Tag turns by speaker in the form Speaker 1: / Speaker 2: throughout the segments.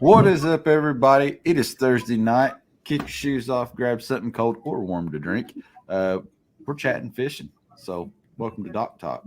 Speaker 1: What is up, everybody? It is Thursday night. Kick your shoes off, grab something cold or warm to drink. We're chatting fishing. So, welcome to Dock Talk.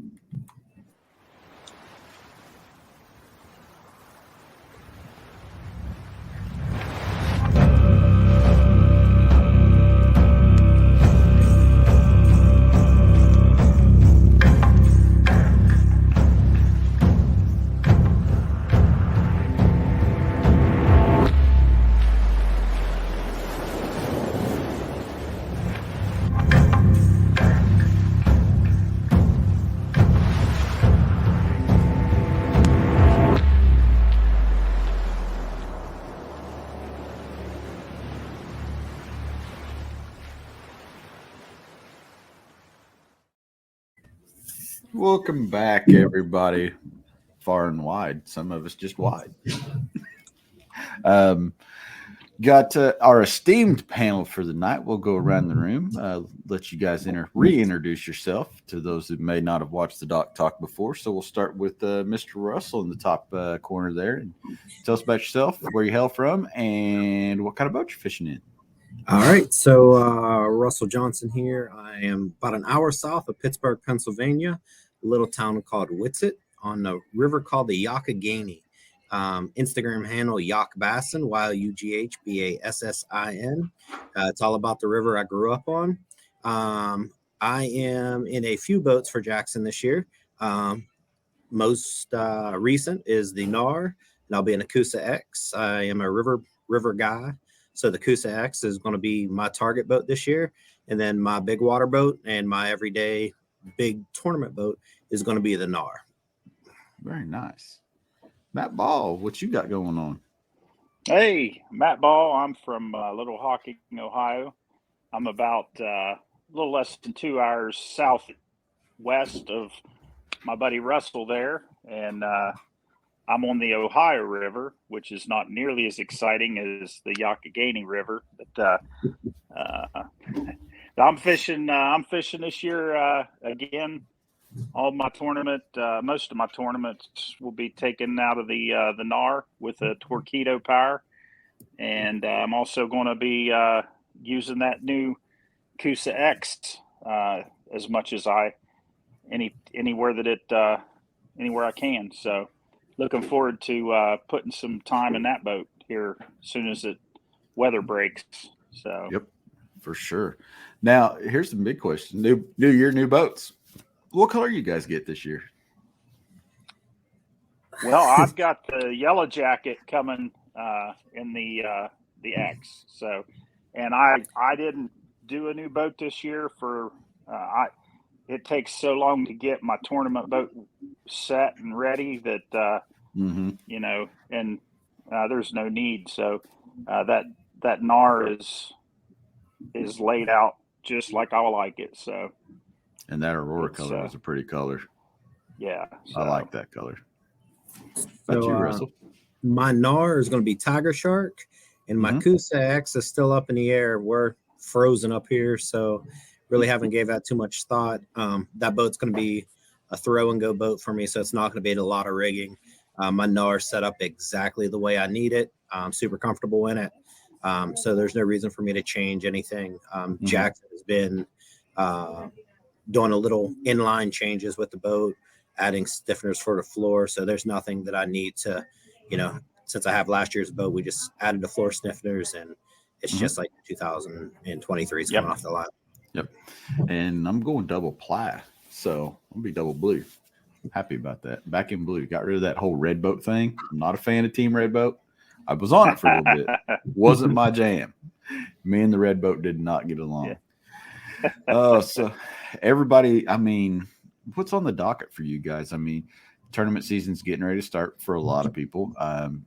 Speaker 1: Welcome back, everybody, far and wide. Some of us just wide. Got our esteemed panel for the night. We'll go around the room, let you guys reintroduce yourself to those who may not have watched the Dock Talk before. So we'll start with Mr. Russell in the top corner there. And tell us about yourself, where you hail from, and what kind of boat you're fishing in.
Speaker 2: All right, so Russell Johnson here. I am about an hour south of Pittsburgh, Pennsylvania, a little town called Witsit on a river called the Youghiogheny. Instagram handle Yough Bassin, Youghbassin. It's all about the river I grew up on. I am in a few boats for Jackson this year. Most recent is the Neewer, and I'll be in a Coosa X. I am a river guy. So the Coosa X is going to be my target boat this year. And then my big water boat and my everyday big tournament boat is going to be the Neewer.
Speaker 1: Very nice. Matt Ball, what you got going on?
Speaker 3: Hey, Matt Ball. I'm from Little Hocking, Ohio. I'm about a little less than 2 hours southwest of my buddy Russell there. And I'm on the Ohio River, which is not nearly as exciting as the Youghiogheny River. But I'm fishing this year again. All my tournament, most of my tournaments will be taken out of the Neewer with a torpedo power, and I'm also going to be using that new Coosa X as much as anywhere I can. So, looking forward to putting some time in that boat here as soon as the weather breaks. So,
Speaker 1: yep, for sure. Now, here's the big question: New year, new boats. What color you guys get this year?
Speaker 3: Well, I've got the yellow jacket coming in the X. So, and I didn't do a new boat this year for it takes so long to get my tournament boat set and ready that you know, and there's no need. So that Neewer is laid out just like I like it. So.
Speaker 1: And that Aurora color is a pretty color.
Speaker 3: Yeah.
Speaker 1: So. I like that color.
Speaker 2: So,
Speaker 1: you, Russell?
Speaker 2: My Neewer is going to be Tiger Shark, and my Coosa X is still up in the air. We're frozen up here, so really haven't gave that too much thought. That boat's going to be a throw and go boat for me, so it's not going to be a lot of rigging. My Neewer set up exactly the way I need it. I'm super comfortable in it. So there's no reason for me to change anything. Jackson has been doing a little inline changes with the boat, adding stiffeners for the floor. So there's nothing that I need to, since I have last year's boat, we just added the floor stiffeners, and it's just like 2023 is coming off the line.
Speaker 1: Yep. And I'm going double ply, so I'll be double blue. Happy about that. Back in blue. Got rid of that whole red boat thing. I'm not a fan of Team Red Boat. I was on it for a little bit. Wasn't my jam. Me and the red boat did not get along. So everybody, I mean, what's on the docket for you guys? I mean, tournament season's getting ready to start for a lot of people.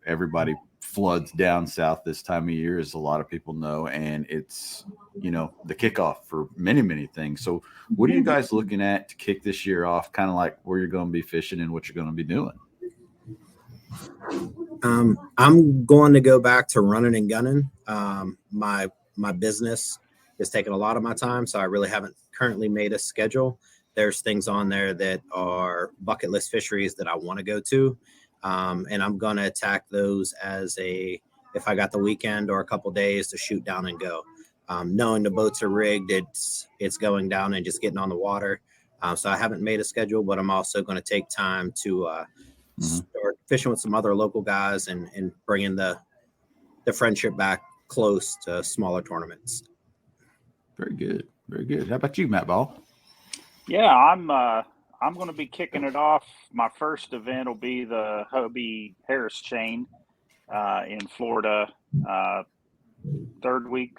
Speaker 1: Everybody floods down south this time of year, as a lot of people know, and it's, the kickoff for many, many things. So what are you guys looking at to kick this year off, kind of like where you're going to be fishing and what you're going to be doing?
Speaker 2: I'm going to go back to running and gunning. My business is taking a lot of my time, so I really haven't currently made a schedule. There's things on there that are bucket list fisheries that I want to go to. And I'm going to attack those as if I got the weekend or a couple days to shoot down and go. Knowing the boats are rigged, it's going down and just getting on the water. So I haven't made a schedule, but I'm also going to take time to start fishing with some other local guys and bringing the friendship back close to smaller tournaments.
Speaker 1: Very good. Very good. How about you, Matt Ball?
Speaker 3: Yeah, I'm going to be kicking it off. My first event will be the Hobie Harris Chain in Florida, third week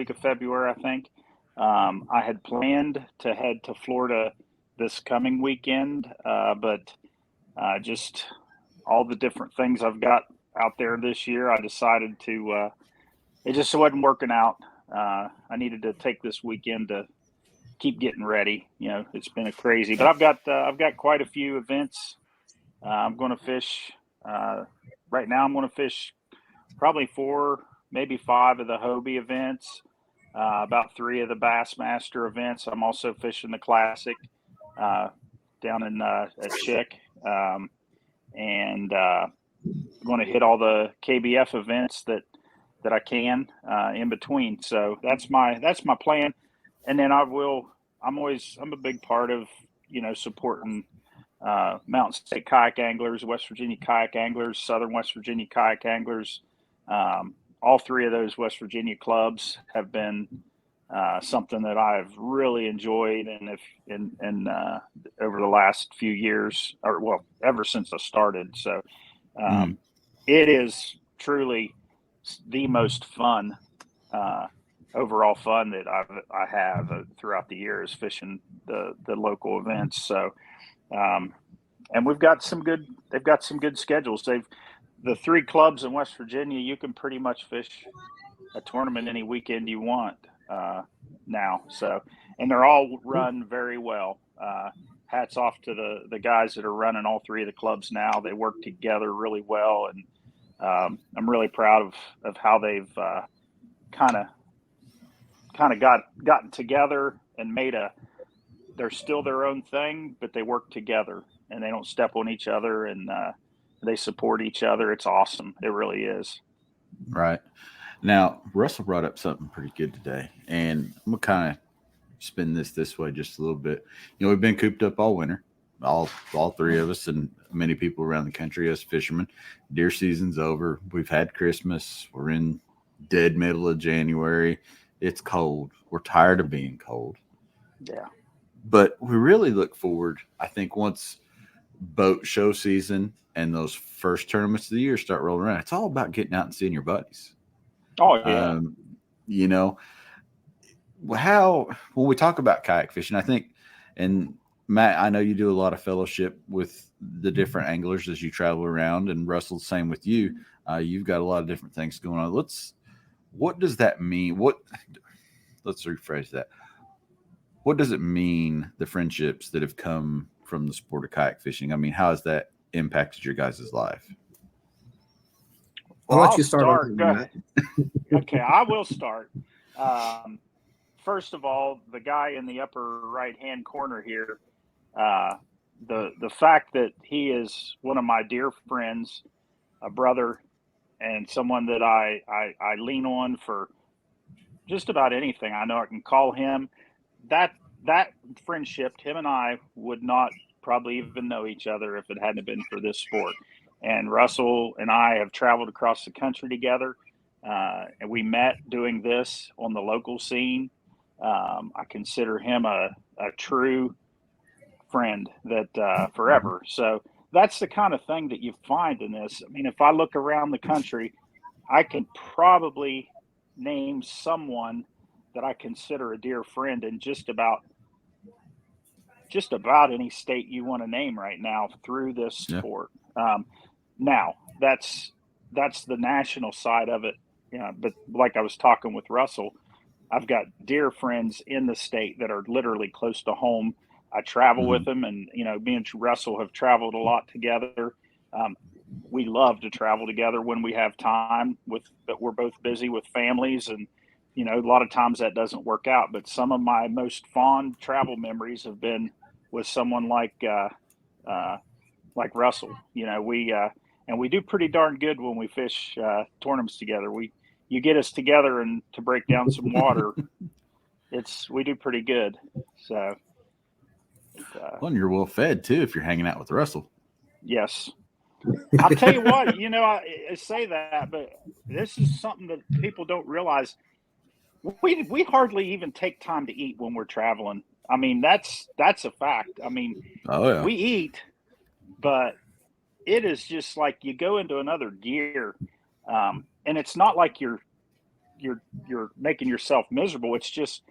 Speaker 3: of February, I think. I had planned to head to Florida this coming weekend, but just all the different things I've got out there this year, I decided to. It just wasn't working out. I needed to take this weekend to keep getting ready. It's been a crazy, but I've got quite a few events. I'm going to fish right now. I'm going to fish probably 4, maybe 5 of the Hobie events, about 3 of the Bassmaster events. I'm also fishing the Classic down in at Chick, and going to hit all the KBF events that I can in between. So that's my plan. And then I'm a big part of, supporting Mountain State kayak anglers, West Virginia kayak anglers, Southern West Virginia kayak anglers. All 3 of those West Virginia clubs have been something that I've really enjoyed, and over the last few years, ever since I started. So it is truly the most fun, overall fun that I have throughout the years fishing the local events. So, and they've got some good schedules. The 3 clubs in West Virginia, you can pretty much fish a tournament any weekend you want now. So, and they're all run very well. Hats off to the guys that are running all 3 of the clubs now. They work together really well, and I'm really proud of how they've kind of gotten together and they're still their own thing, but they work together and they don't step on each other, and they support each other. It's awesome. It really is.
Speaker 1: Right. Now, Russell brought up something pretty good today, and I'm going to kind of spin this way just a little bit. We've been cooped up all winter, all 3 of us, and many people around the country as fishermen. Deer season's over. We've had Christmas. We're in dead middle of January. It's cold. We're tired of being cold.
Speaker 3: Yeah.
Speaker 1: But we really look forward, I think, once boat show season and those first tournaments of the year start rolling around. It's all about getting out and seeing your buddies.
Speaker 3: Oh, yeah.
Speaker 1: When we talk about kayak fishing, I think, and Matt, I know you do a lot of fellowship with the different anglers as you travel around, and Russell, same with you. You've got a lot of different things going on. What does that mean? Let's rephrase that. What does it mean, the friendships that have come from the sport of kayak fishing? I mean, how has that impacted your guys' life?
Speaker 2: I'll let you start.
Speaker 3: Go ahead. Okay, I will start. First of all, the guy in the upper right-hand corner here, the fact that he is one of my dear friends, a brother, and someone that I lean on for just about anything. I know I can call him. That friendship, him and I would not probably even know each other if it hadn't been for this sport. And Russell and I have traveled across the country together, and we met doing this on the local scene. I consider him a true friend that forever. So that's the kind of thing that you find in this. I mean, if I look around the country, I can probably name someone that I consider a dear friend in just about any state you want to name right now through this sport. Now that's the national side of it. But like I was talking with Russell, I've got dear friends in the state that are literally close to home. I travel with them, and me and Russell have traveled a lot together. We love to travel together when we have time, but we're both busy with families, and a lot of times that doesn't work out. But some of my most fond travel memories have been with someone like Russell. and we do pretty darn good when we fish tournaments together. You get us together and to break down some water, we do pretty good. So,
Speaker 1: well, and you're well fed too if you're hanging out with Russell.
Speaker 3: Yes. I'll tell you what, I say that, but this is something that people don't realize. We hardly even take time to eat when we're traveling. I mean, that's a fact. I mean, we eat, but it is just like you go into another gear, and it's not like you're making yourself miserable. It's just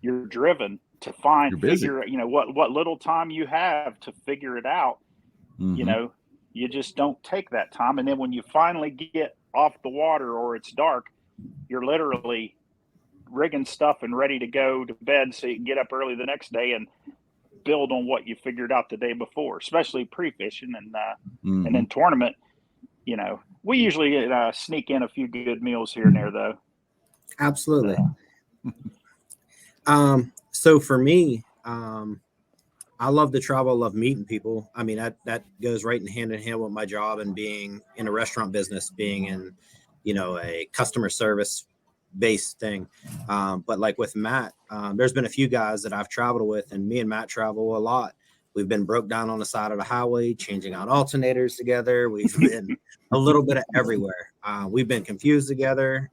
Speaker 3: you're driven to figure what little time you have to figure it out.
Speaker 1: Mm-hmm.
Speaker 3: You just don't take that time, and then when you finally get off the water or it's dark, you're literally rigging stuff and ready to go to bed so you can get up early the next day and build on what you figured out the day before, especially pre-fishing and then tournament. We usually sneak in a few good meals here and there, though.
Speaker 2: Absolutely. So for me, I love to travel. I love meeting people. I mean, that goes right in hand with my job and being in a restaurant business, being in, a customer service based thing. But like with Matt, there's been a few guys that I've traveled with, and me and Matt travel a lot. We've been broke down on the side of the highway, changing out alternators together. We've been a little bit of everywhere. We've been confused together,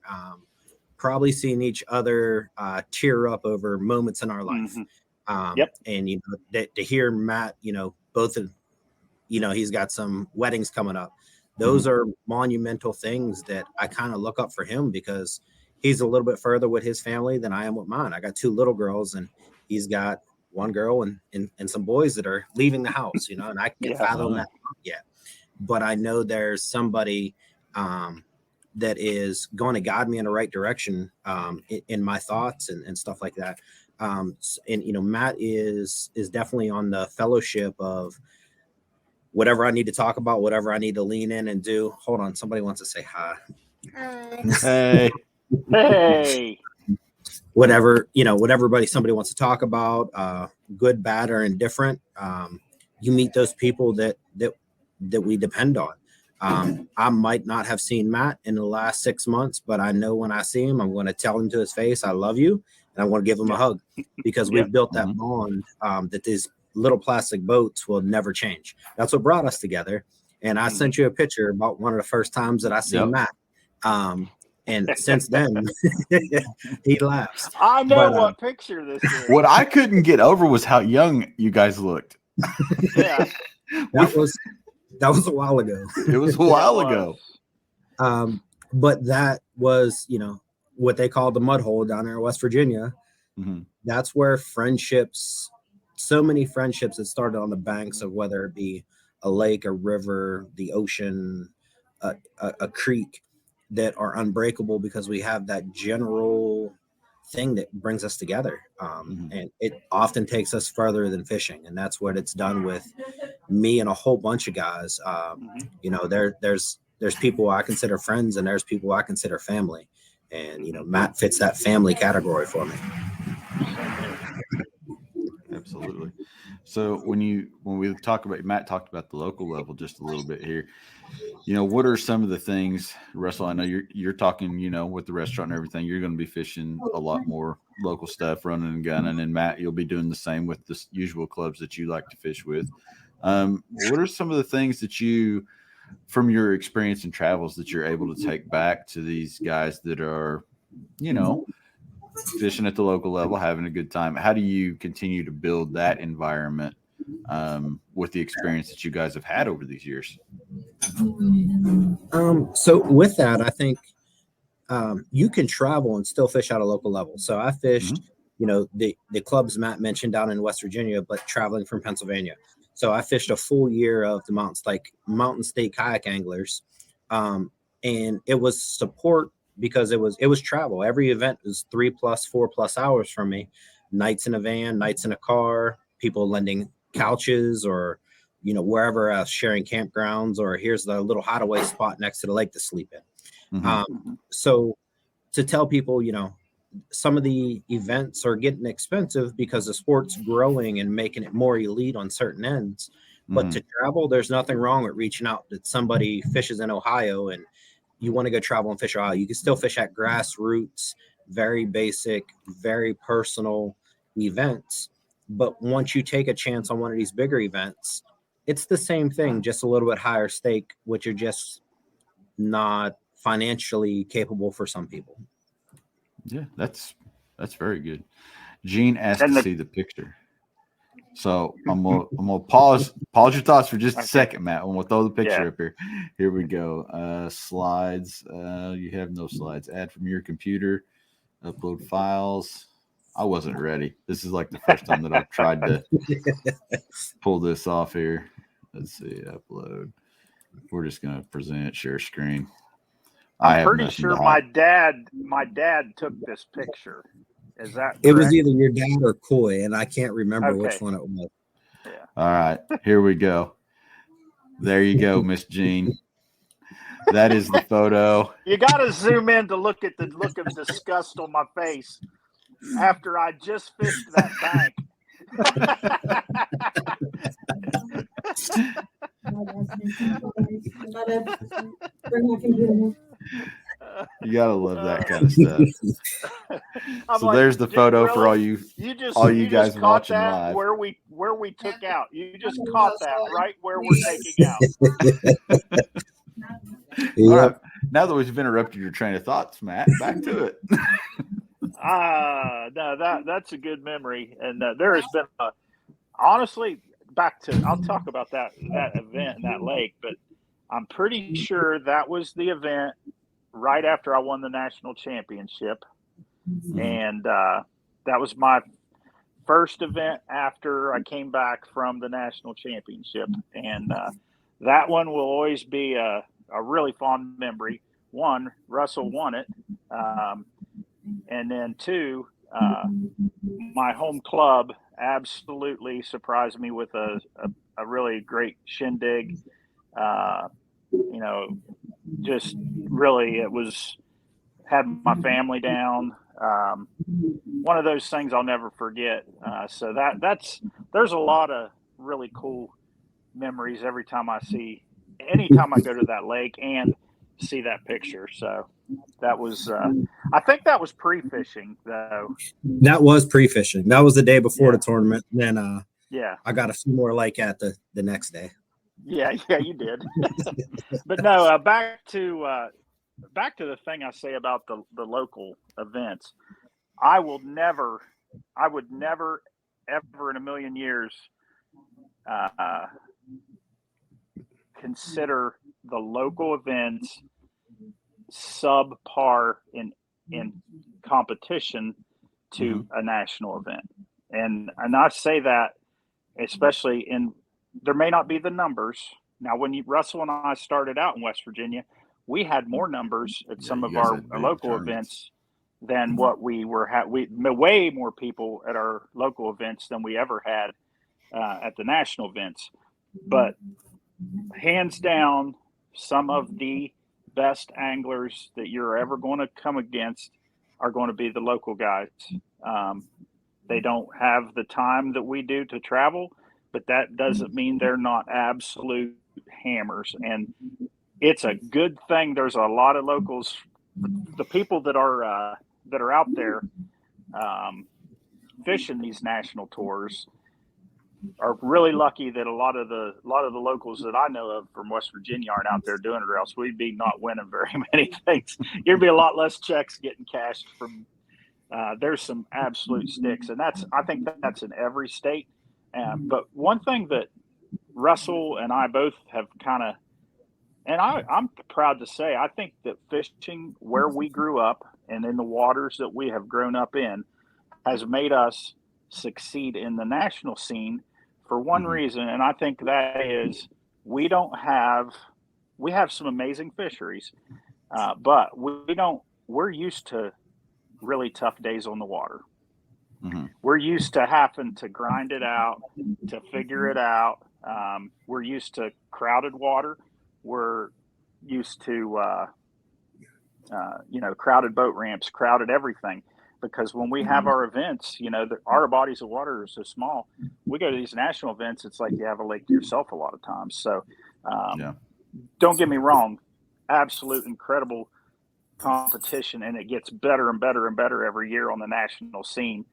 Speaker 2: probably seen each other tear up over moments in our life. And, to hear Matt, both of, he's got some weddings coming up. Those are monumental things that I kind of look up for him, because he's a little bit further with his family than I am with mine. I got 2 little girls, and he's got 1 girl and some boys that are leaving the house, and I can't fathom that yet. But I know there's somebody that is going to guide me in the right direction in my thoughts and stuff like that. Matt is definitely on the fellowship of whatever I need to talk about, whatever I need to lean in and do. Hold on. Somebody wants to say hi.
Speaker 1: Hey.
Speaker 3: Hey.
Speaker 2: Whatever somebody wants to talk about, good, bad, or indifferent. You meet those people that we depend on. I might not have seen Matt in the last 6 months, but I know when I see him, I'm going to tell him to his face, I love you. And I want to give him a hug, because we've built that bond that these little plastic boats will never change. That's what brought us together. And I sent you a picture about one of the first times that I seen Matt. And since then, he laughs.
Speaker 3: I know what picture this is.
Speaker 1: What I couldn't get over was how young you guys looked.
Speaker 2: That was a while ago.
Speaker 1: It was a while ago.
Speaker 2: But that was, what they call the mud hole down there in West Virginia. That's where so many friendships that started on the banks of, whether it be a lake, a river, the ocean, a creek, that are unbreakable, because we have that general thing that brings us together. And it often takes us further than fishing. And that's what it's done with me and a whole bunch of guys. There's people I consider friends, and there's people I consider family. And, Matt fits that family category for me.
Speaker 1: Absolutely. So when we talk about, Matt talked about the local level just a little bit here, what are some of the things, Russell? I know you're talking, with the restaurant and everything, you're going to be fishing a lot more local stuff, running and gunning, and Matt, you'll be doing the same with the usual clubs that you like to fish with. What are some of the things that you, from your experience in travels, that you're able to take back to these guys that are, fishing at the local level, having a good time? How do you continue to build that environment with the experience that you guys have had over these years?
Speaker 2: So with that, I think you can travel and still fish at a local level. So I fished, the clubs Matt mentioned down in West Virginia, but traveling from Pennsylvania. So I fished a full year of the Mountain State Kayak Anglers, and it was support, because it was travel. Every event was 3+, 4+ hours from me. Nights in a van, nights in a car, people lending couches, or wherever else, sharing campgrounds, or here's the little hideaway spot next to the lake to sleep in. So to tell people, some of the events are getting expensive because the sport's growing and making it more elite on certain ends. But to travel, there's nothing wrong with reaching out to somebody fishes in Ohio and you want to go travel and fish Ohio. You can still fish at grassroots, very basic, very personal events. But once you take a chance on one of these bigger events, it's the same thing, just a little bit higher stake, which are just not financially capable for some people.
Speaker 1: Yeah, that's very good. Gene asked to see the picture. So I'm gonna pause your thoughts for just a second, Matt. I'm gonna throw the picture up here. Here we go. Slides. You have no slides. Add from your computer. Upload files. I wasn't ready. This is like the first time that I've tried to pull this off here. Let's see. Upload. We're just gonna present, share screen.
Speaker 3: I'm pretty sure my dad took this picture. Is that correct?
Speaker 2: It was either your dad or Coy, and I can't remember which one it was.
Speaker 3: Yeah.
Speaker 1: All right, here we go. There you go, Miss Jean. That is the photo.
Speaker 3: You got to zoom in to look at the look of disgust on my face after I just fished that bank.
Speaker 1: You gotta love that kind of stuff. So like, there's the photo really, for all you guys watching live.
Speaker 3: Where we took out. You just caught that right where we're taking out.
Speaker 1: All right. Now that we've interrupted your train of thoughts, Matt, back to it.
Speaker 3: No, that's a good memory, and there has been honestly back to. I'll talk about that event in that lake, but I'm pretty sure that was the event right after I won the national championship. And that was my first event after I came back from the national championship. And that one will always be a really fond memory. One, Russell won it. And then two, my home club absolutely surprised me with a really great shindig. Just really, it had my family down. One of those things I'll never forget. So there's a lot of really cool memories anytime I go to that lake and see that picture. So that was, I think that was pre-fishing though.
Speaker 2: That was pre-fishing. That was the day before the tournament. Then,
Speaker 3: I
Speaker 2: got a few more lake at the next day.
Speaker 3: Yeah, you did. But no, back to the thing I say about the local events. I would never, ever in a million years consider the local events subpar in competition to a national event. And I say that especially there may not be the numbers. Now, when Russell and I started out in West Virginia, we had more numbers at some of our local events than what we were way more people at our local events than we ever had at the national events. But hands down, some of the best anglers that you're ever going to come against are going to be the local guys. They don't have the time that we do to travel, but that doesn't mean they're not absolute hammers. And it's a good thing. There's a lot of locals, the people that are out there fishing these national tours are really lucky that a lot of the locals that I know of from West Virginia aren't out there doing it, or else we'd be not winning very many things. There'd be a lot less checks getting cashed from. There's some absolute sticks, and I think that's in every state. But one thing that Russell and I both have kind of, and I'm proud to say, I think that fishing where we grew up and in the waters that we have grown up in has made us succeed in the national scene for one reason. And I think that is we have some amazing fisheries, but we're used to really tough days on the water. We're used to having to grind it out, to figure it out. We're used to crowded water. We're used to, crowded boat ramps, crowded everything. because when we have our events, our bodies of water are so small. We go to these national events, it's like you have a lake to yourself a lot of times. So don't get me wrong, absolute incredible competition, and it gets better and better and better every year on the national scene.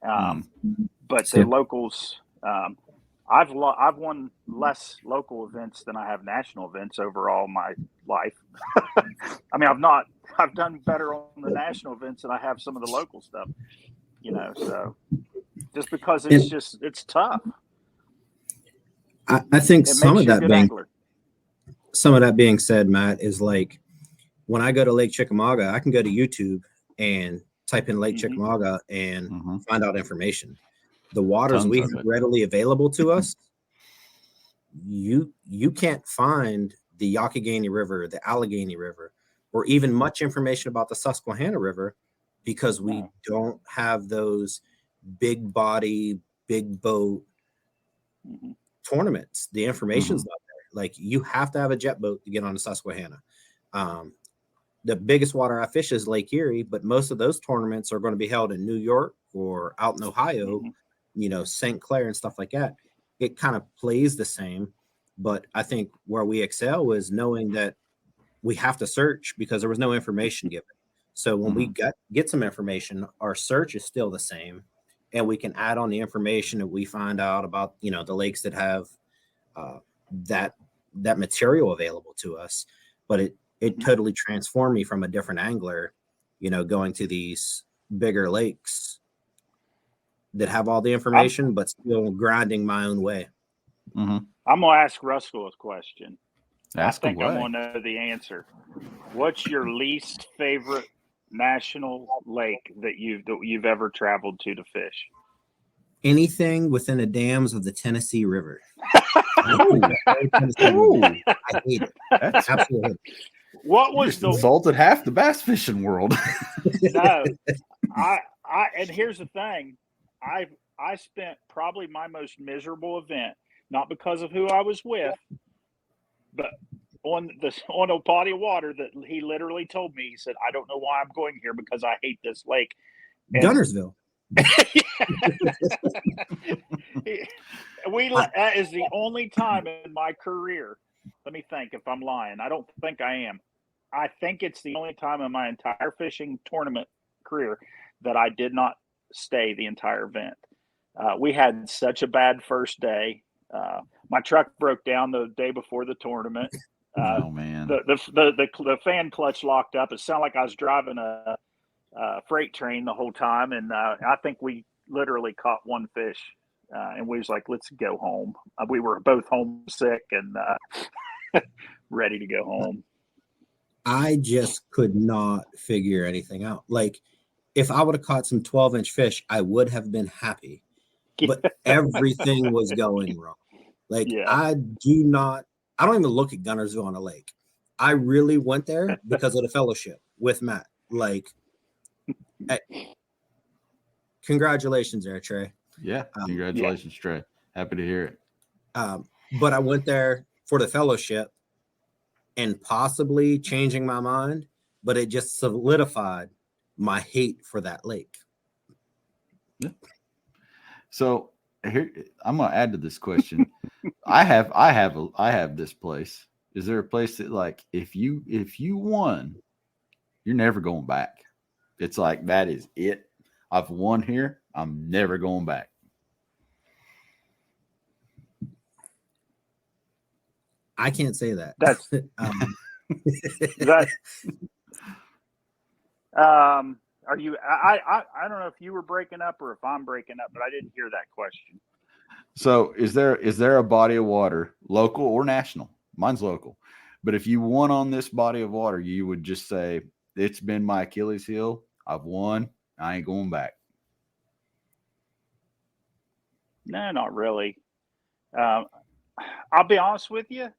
Speaker 3: But the locals, I've won less local events than I have national events overall my life. I mean, I've done better on the national events than I have some of the local stuff, so just because it's tough.
Speaker 2: I think some of that being said, Matt, is like when I go to Lake Chickamauga, I can go to YouTube and type in Lake Chickamauga and find out information. The waters we have readily available to us, you can't find the Youghiogheny River, the Allegheny River, or even much information about the Susquehanna River because we don't have those big body, big boat tournaments. The information's not there. Like you have to have a jet boat to get on the Susquehanna. The biggest water I fish is Lake Erie, but most of those tournaments are going to be held in New York or out in Ohio, St. Clair and stuff like that. It kind of plays the same, but I think where we excel is knowing that we have to search because there was no information given. So when we get some information, our search is still the same, and we can add on the information that we find out about, the lakes that have that material available to us. But it totally transformed me from a different angler, going to these bigger lakes that have all the information, but still grinding my own way.
Speaker 3: I'm gonna ask Russell a question.
Speaker 1: Ask
Speaker 3: I think
Speaker 1: away.
Speaker 3: I'm gonna know the answer. What's your least favorite national lake that you've ever traveled to fish?
Speaker 2: Anything within the dams of the Tennessee River. I hate it.
Speaker 1: That's
Speaker 2: Absolutely.
Speaker 3: What was the
Speaker 1: insulted half the bass fishing world?
Speaker 3: No, and here's the thing. I spent probably my most miserable event, not because of who I was with, but on a body of water that he literally told me. He said, "I don't know why I'm going here because I hate this lake." And
Speaker 2: Gunnersville.
Speaker 3: that is the only time in my career. Let me think if I'm lying. I don't think I am. I think it's the only time in my entire fishing tournament career that I did not stay the entire event. We had such a bad first day. My truck broke down the day before the tournament.
Speaker 1: Oh man!
Speaker 3: The fan clutch locked up. It sounded like I was driving a freight train the whole time, and I think we literally caught one fish, and we was like, "Let's go home." We were both homesick and ready to go home.
Speaker 2: I just could not figure anything out. Like, if I would have caught some 12-inch fish, I would have been happy. But everything was going wrong. Like, I don't even look at Gunnersville on a lake. I really went there because of the fellowship with Matt. Like, congratulations there, Trey.
Speaker 1: Yeah, congratulations, Trey. Happy to hear it.
Speaker 2: But I went there for the fellowship and possibly changing my mind, but it just solidified my hate for that lake.
Speaker 1: Yeah. So here, I'm gonna add to this question. I have this place. Is there a place that, like, if you won, you're never going back? It's like, that is it. I've won here. I'm never going back.
Speaker 2: I can't say that.
Speaker 3: That's are you? I don't know if you were breaking up or if I'm breaking up, but I didn't hear that question.
Speaker 1: So is there a body of water, local or national? Mine's local. But if you won on this body of water, you would just say, it's been my Achilles heel. I've won. I ain't going back.
Speaker 3: No, not really. I'll be honest with you.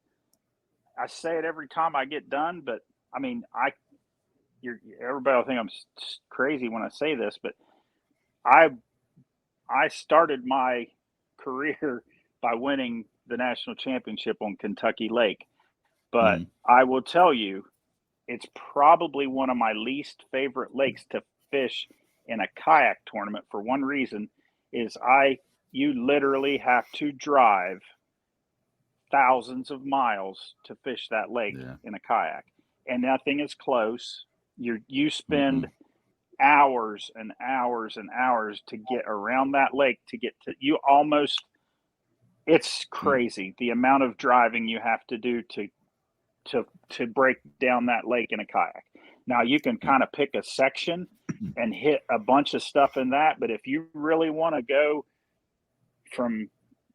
Speaker 3: I say it every time I get done, but I mean, everybody will think I'm crazy when I say this, but I started my career by winning the national championship on Kentucky Lake. But I will tell you, it's probably one of my least favorite lakes to fish in a kayak tournament for one reason is you literally have to drive thousands of miles to fish that lake in a kayak, and nothing is close. You spend hours and hours and hours to get around that lake to get to you. Almost, it's crazy the amount of driving you have to do to break down that lake in a kayak. Now you can kind of pick a section and hit a bunch of stuff in that, but if you really want to go from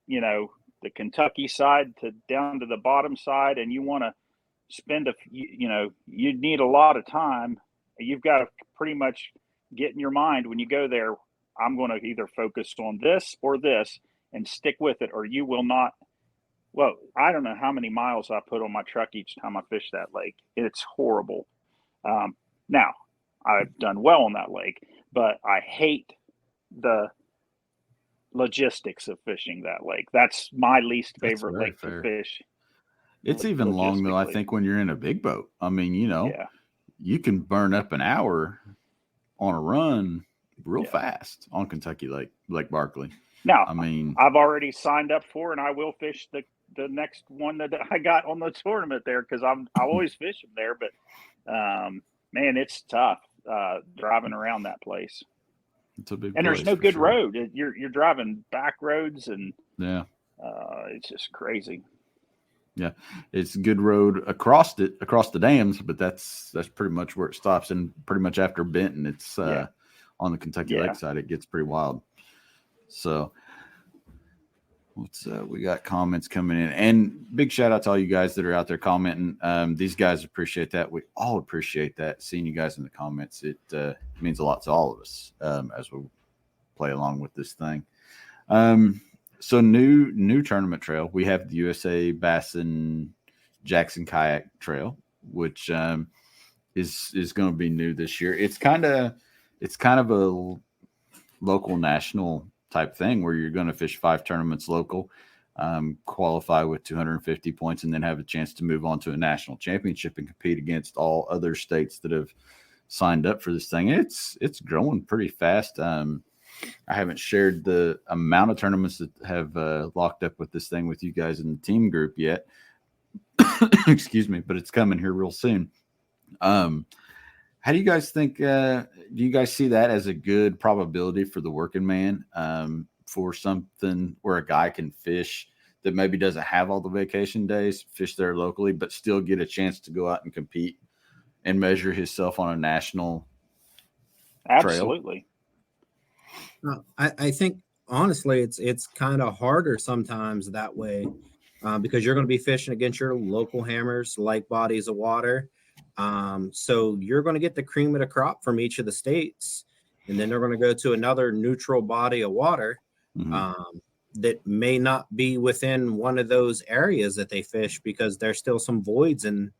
Speaker 3: the Kentucky side to down to the bottom side, and you want to spend you need a lot of time. You've got to pretty much get in your mind when you go there, I'm going to either focus on this or this and stick with it, or you will not. Well, I don't know how many miles I put on my truck each time I fish that lake. It's horrible. Now I've done well on that lake, but I hate the logistics of fishing that lake. That's my least favorite lake to fish.
Speaker 1: It's even long though, I think, when you're in a big boat. I mean, you can burn up an hour on a run real fast on Kentucky Lake Barkley.
Speaker 3: Now, I mean, I've already signed up for, and I will fish the next one that I got on the tournament there, because I always fish them there. But man, it's tough driving around that place.
Speaker 1: It's a big
Speaker 3: and there's no good road. You're driving back roads, and it's just crazy.
Speaker 1: Yeah, it's a good road across the dams, but that's pretty much where it stops. And pretty much after Benton, it's on the Kentucky Lake side. It gets pretty wild. So we got comments coming in, and big shout out to all you guys that are out there commenting. These guys appreciate that. We all appreciate that. Seeing you guys in the comments, it means a lot to all of us as we play along with this thing. So new tournament trail. We have the USA Bass and Jackson Kayak Trail, which is going to be new this year. It's kind of a local national type thing where you're going to fish 5 tournaments local, qualify with 250 points, and then have a chance to move on to a national championship and compete against all other states that have signed up for this thing. It's growing pretty fast. I haven't shared the amount of tournaments that have locked up with this thing with you guys in the team group yet. Excuse me, but it's coming here real soon. How do you guys think? Do you guys see that as a good probability for the working man, for something where a guy can fish that maybe doesn't have all the vacation days, fish there locally, but still get a chance to go out and compete and measure himself on a national
Speaker 3: Absolutely.
Speaker 1: trail?
Speaker 2: I think honestly, it's kind of harder sometimes that way, because you're going to be fishing against your local hammers, like bodies of water. So you're going to get the cream of the crop from each of the states, and then they're going to go to another neutral body of water that may not be within one of those areas that they fish, because there's still some voids in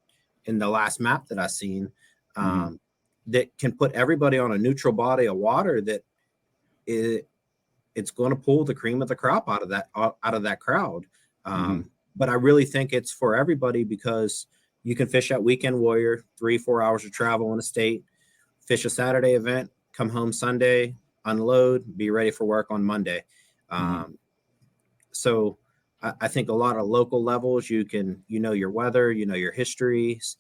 Speaker 2: the last map that I've seen that can put everybody on a neutral body of water that it's going to pull the cream of the crop out of that crowd. But I really think it's for everybody, because you can fish at Weekend Warrior, 3-4 hours of travel in a state, fish a Saturday event, come home Sunday, unload, be ready for work on Monday. So I think a lot of local levels, you know your weather, you know your histories.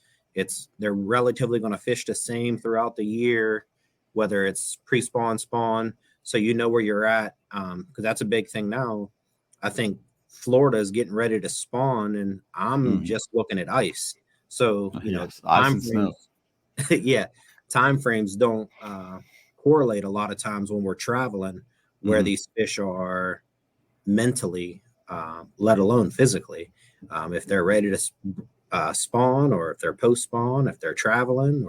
Speaker 2: They're relatively going to fish the same throughout the year, whether it's pre-spawn, spawn. So you know where you're at, because that's a big thing now. I think Florida is getting ready to spawn, and I'm just looking at ice. So
Speaker 1: ice and snow.
Speaker 2: Time frames don't correlate a lot of times when we're traveling, where these fish are mentally, let alone physically. If they're ready to spawn, or if they're post spawn, if they're traveling,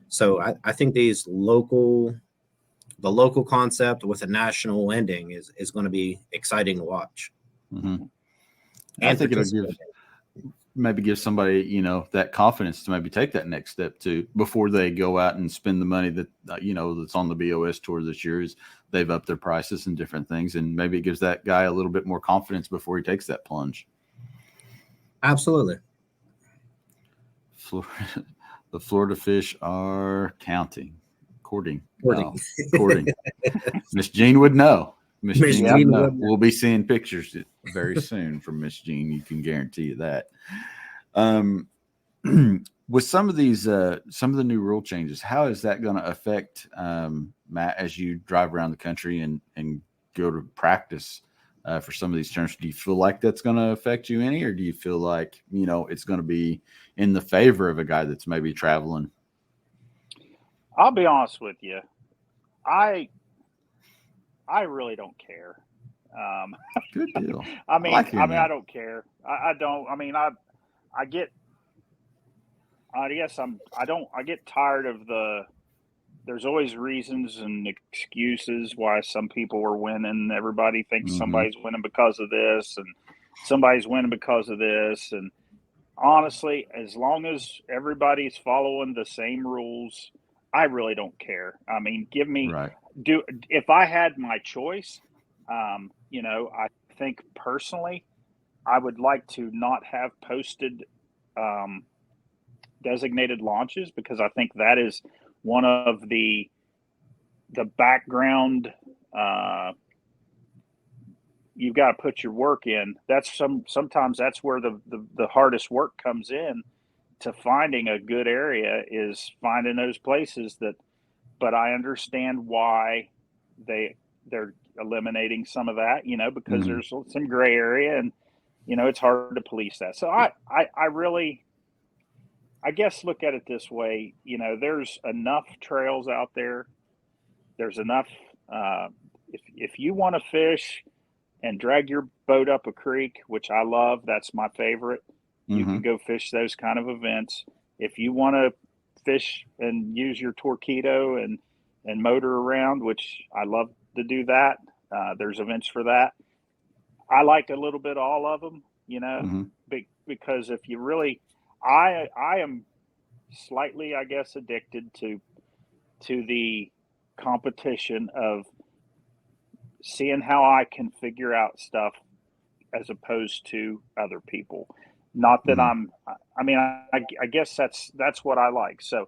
Speaker 2: so I think the local concept with a national ending is going to be exciting to watch.
Speaker 1: And I think it'll give somebody, that confidence to maybe take that next step too, before they go out and spend the money that, that's on the BOS tour this year. Is they've upped their prices and different things. And maybe it gives that guy a little bit more confidence before he takes that plunge.
Speaker 2: Absolutely.
Speaker 1: The Florida fish are counting. Courting.
Speaker 2: Courting.
Speaker 1: No, courting. Miss Jean would know. Miss
Speaker 2: Miss
Speaker 1: Jean
Speaker 2: Jean
Speaker 1: would know.
Speaker 2: would know.
Speaker 1: We'll be seeing pictures very soon from Miss Jean. You can guarantee you that. With some of the new rule changes, how is that going to affect Matt as you drive around the country and go to practice for some of these terms? Do you feel like that's going to affect you any, or do you feel like it's going to be in the favor of a guy that's maybe traveling?
Speaker 3: I'll be honest with you. I really don't care.
Speaker 1: Good deal.
Speaker 3: I mean,
Speaker 1: I
Speaker 3: don't care. I don't. I mean, I get. I guess I get tired of there's always reasons and excuses why some people are winning. Everybody thinks somebody's winning because of this, and somebody's winning because of this. And honestly, as long as everybody's following the same rules, I really don't care. I mean, if I had my choice, I think personally, I would like to not have posted designated launches, because I think that is one of the background. You've got to put your work in. That's sometimes that's where the hardest work comes in to finding a good area, is finding those places but I understand why they're eliminating some of that, because there's some gray area, and it's hard to police that. So I really, I guess, look at it this way. There's enough trails out there. There's enough. If you want to fish and drag your boat up a creek, which I love, that's my favorite. You can go fish those kind of events. If you want to fish and use your Torpedo and motor around, which I love to do that, there's events for that. I like a little bit of all of them, because if you really, I am slightly, I guess, addicted to the competition of seeing how I can figure out stuff as opposed to other people. Not that I guess that's what I like. So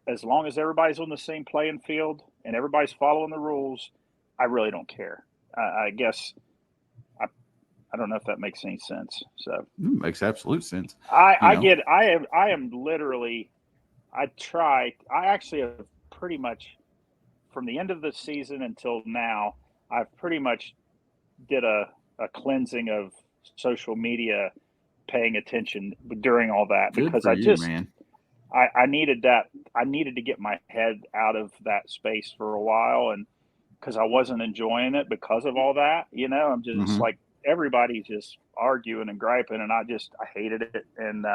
Speaker 3: as long as everybody's on the same playing field and everybody's following the rules, I really don't care. I guess I don't know if that makes any sense. So
Speaker 1: it makes absolute sense.
Speaker 3: I am literally, I actually have pretty much, from the end of the season until now, I've pretty much did a cleansing of social media, paying attention during all that.
Speaker 1: Good
Speaker 3: because
Speaker 1: for you, man.
Speaker 3: I needed that. I needed to get my head out of that space for a while, and because I wasn't enjoying it because of all that, I'm just like, everybody's just arguing and griping, and I hated it. And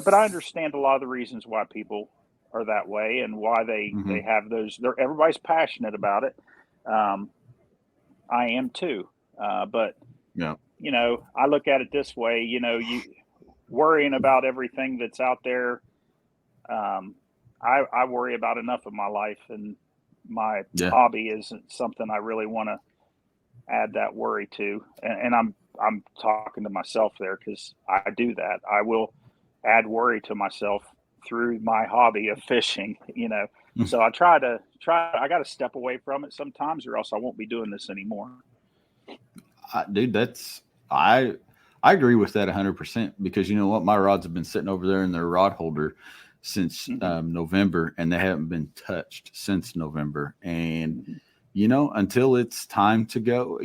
Speaker 3: but I understand a lot of the reasons why people are that way and why they have those. Everybody's passionate about it. I am too, but
Speaker 1: yeah.
Speaker 3: I look at it this way. You worrying about everything that's out there. I worry about enough of my life, and my hobby isn't something I really want to add that worry to. And I'm talking to myself there, because I do that. I will add worry to myself through my hobby of fishing, So I I got to step away from it sometimes, or else I won't be doing this anymore.
Speaker 1: Dude, I agree with that 100%, because you know what? My rods have been sitting over there in their rod holder since November, and they haven't been touched since November. And, until it's time to go,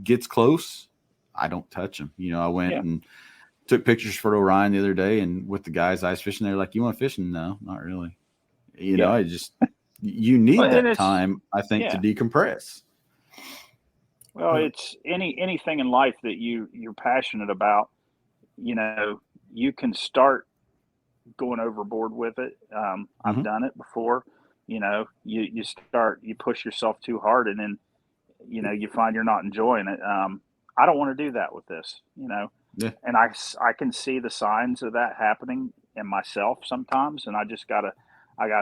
Speaker 1: gets close, I don't touch them. I went and took pictures for Orion the other day, and with the guys ice fishing, they're like, "You want fishing?" No, not really. I just, you need that time, I think, to decompress.
Speaker 3: Well, it's anything in life that you're passionate about, you can start going overboard with it. I've done it before. You push yourself too hard, and then, you find you're not enjoying it. I don't want to do that with this, and I can see the signs of that happening in myself sometimes. And I gotta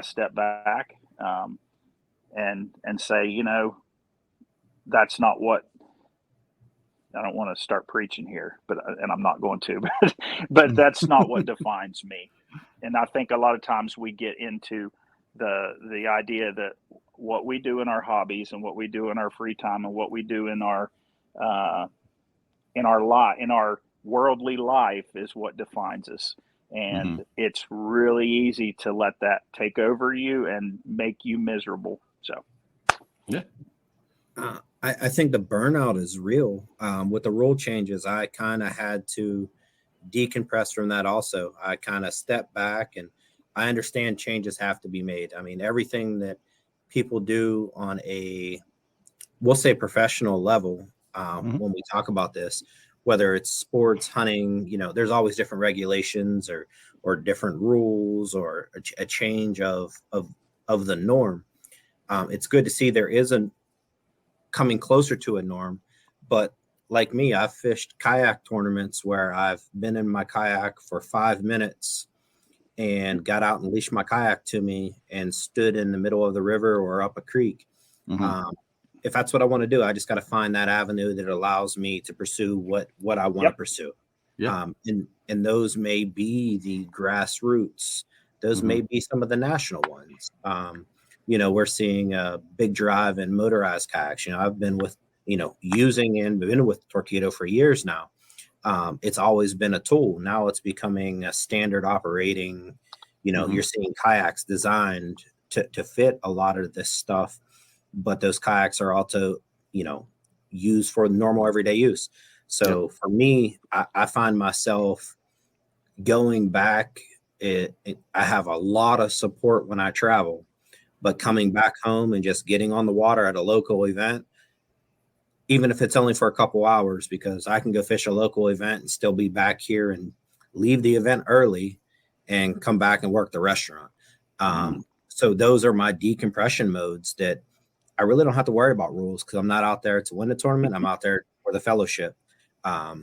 Speaker 3: step back, and say, that's not what, I don't want to start preaching here, and I'm not going to, but that's not what defines me. And I think a lot of times we get into the idea that what we do in our hobbies and what we do in our free time and what we do in our worldly life is what defines us. And it's really easy to let that take over you and make you miserable. So,
Speaker 1: yeah.
Speaker 2: I think the burnout is real. With the rule changes, I kind of had to decompress from that also. I kind of stepped back, and I understand changes have to be made. I mean, everything that people do on a, we'll say, professional level, when we talk about this, whether it's sports, hunting, there's always different regulations or different rules or a change of the norm. It's good to see there isn't coming closer to a norm, but like me, I've fished kayak tournaments where I've been in my kayak for 5 minutes and got out and leashed my kayak to me and stood in the middle of the river or up a creek. If that's what I want to do, I just got to find that avenue that allows me to pursue what I want to pursue. And those may be the grassroots. Those may be some of the national ones. We're seeing a big drive in motorized kayaks. I've been with, using and been with Torpedo for years now. It's always been a tool. Now it's becoming a standard operating, you're seeing kayaks designed to fit a lot of this stuff, but those kayaks are also, used for normal everyday use. So for me, I find myself going back. I have a lot of support when I travel, but coming back home and just getting on the water at a local event, even if it's only for a couple hours, because I can go fish a local event and still be back here and leave the event early and come back and work the restaurant. So those are my decompression modes that I really don't have to worry about rules, because I'm not out there to win the tournament. I'm out there for the fellowship. I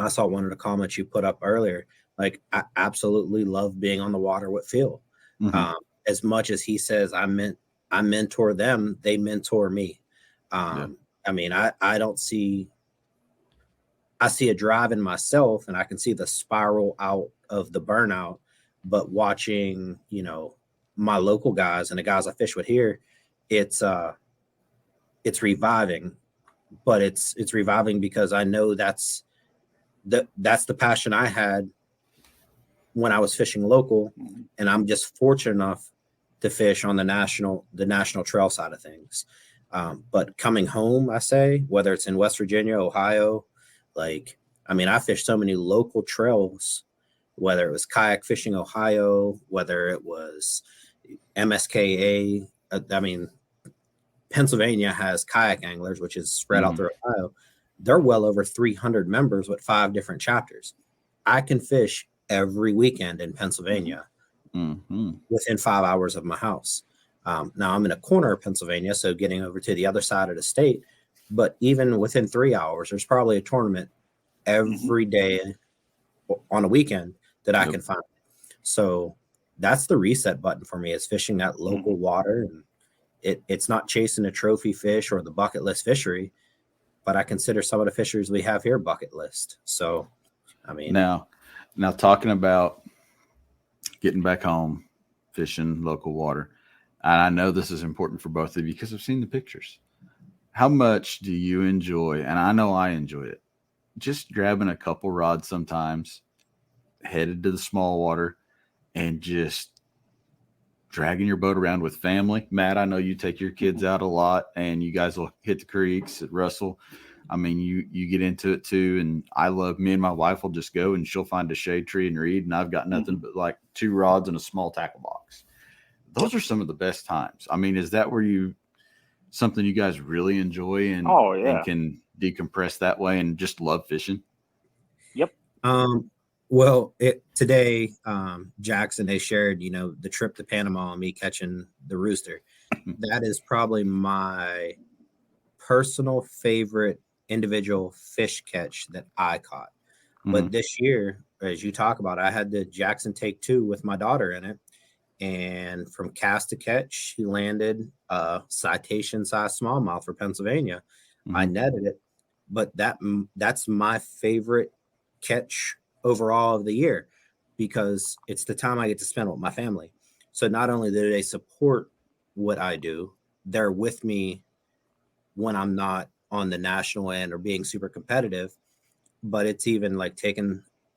Speaker 2: saw one of the comments you put up earlier. Like, I absolutely love being on the water with Phil. As much as he says I mentor them, they mentor me. I mean, I don't see, I see a drive in myself, and I can see the spiral out of the burnout, but watching, my local guys and the guys I fish with here, it's reviving, but it's reviving because I know that's the passion I had when I was fishing local, and I'm just fortunate enough to fish on the national trail side of things. But coming home, I say, whether it's in West Virginia, Ohio, I fished so many local trails, whether it was Kayak Fishing Ohio, whether it was MSKA. Pennsylvania has Kayak Anglers, which is spread out through Ohio. They're well over 300 members with 5 different chapters. I can fish every weekend in Pennsylvania within 5 hours of my house. Now I'm in a corner of Pennsylvania, so getting over to the other side of the state, but even within 3 hours, there's probably a tournament every day on a weekend that I can find. So that's the reset button for me, is fishing that local water. And it's not chasing a trophy fish or the bucket list fishery, but I consider some of the fisheries we have here bucket list. So,
Speaker 1: now talking about getting back home, fishing local water, and I know this is important for both of you because I've seen the pictures. How much do you enjoy, and I know I enjoy it, just grabbing a couple rods sometimes, headed to the small water, and just dragging your boat around with family? Matt, I know you take your kids out a lot, and you guys will hit the creeks at Russell. You get into it too, and me and my wife will just go, and she'll find a shade tree and read, and I've got nothing but like 2 rods and a small tackle box. Those are some of the best times. Is that where something you guys really enjoy and can decompress that way and just love fishing?
Speaker 3: Yep.
Speaker 2: Well, today, Jackson, they shared, the trip to Panama and me catching the rooster. That is probably my personal favorite individual fish catch that I caught. But this year, as you talk about, I had the Jackson Take 2 with my daughter in it. And from cast to catch, she landed a citation size smallmouth for Pennsylvania. I netted it, but that's my favorite catch overall of the year, because it's the time I get to spend with my family. So not only do they support what I do, they're with me when I'm not on the national end or being super competitive. But it's even like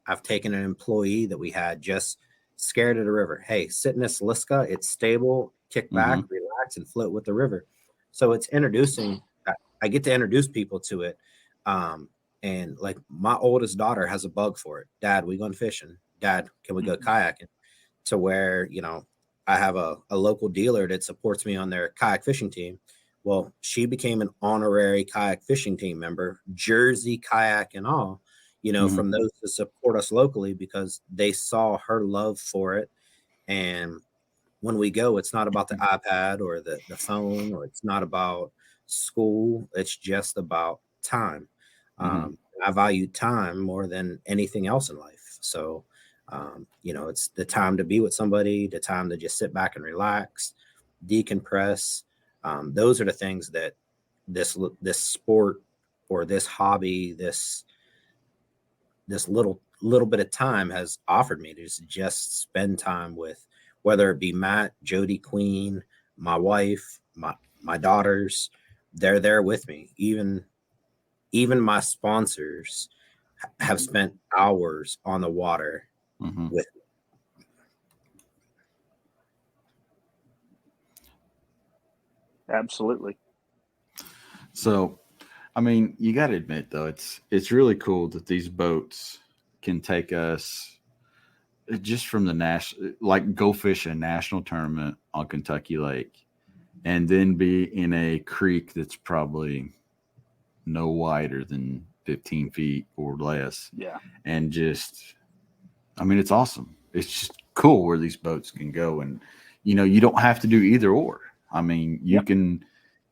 Speaker 2: I've taken an employee that we had just scared of the river. Hey, sit in this Liska, it's stable, kick back, relax, and float with the river. So it's introducing, I get to introduce people to it. And like my oldest daughter has a bug for it. Dad, we going fishing? Dad, can we go kayaking? To where, I have a local dealer that supports me on their kayak fishing team. Well, she became an honorary kayak fishing team member, jersey, kayak, and all, from those that support us locally because they saw her love for it. And when we go, it's not about the iPad or the phone, or it's not about school. It's just about time. I value time more than anything else in life. So, it's the time to be with somebody, the time to just sit back and relax, decompress. Those are the things that this sport or this hobby, this little bit of time has offered me to just spend time with, whether it be Matt, Jody, Queen, my wife, my daughters. They're there with me. Even my sponsors have spent hours on the water with me.
Speaker 3: Absolutely.
Speaker 1: So, I mean, you got to admit though, it's really cool that these boats can take us just from the national, like go fish a national tournament on Kentucky Lake, and then be in a creek that's probably no wider than 15 feet or less.
Speaker 3: Yeah.
Speaker 1: And just, I mean, it's awesome. It's just cool where these boats can go, and you don't have to do either or. I mean, you can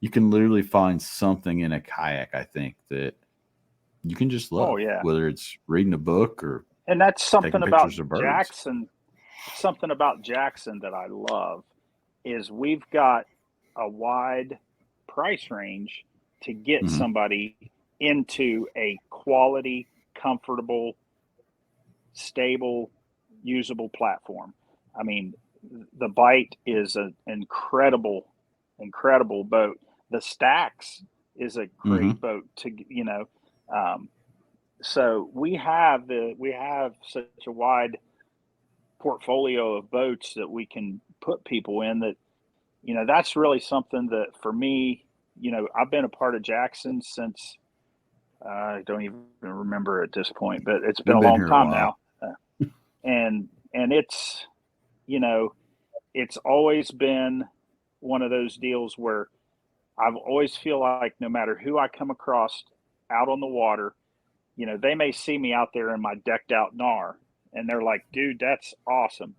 Speaker 1: literally find something in a kayak, I think, that you can just love.
Speaker 3: Oh, yeah.
Speaker 1: Whether it's reading a book or
Speaker 3: and that's something about
Speaker 1: Jackson.
Speaker 3: Something about Jackson that I love is we've got a wide price range to get somebody into a quality, comfortable, stable, usable platform. I mean, the Bite is an incredible boat. The Stax is a great boat to, so we have such a wide portfolio of boats that we can put people in that, that's really something that for me, I've been a part of Jackson since I don't even remember at this point, but it's been a long time now. And it's, it's always been one of those deals where I've always feel like no matter who I come across out on the water, they may see me out there in my decked out NAR and they're like, dude, that's awesome.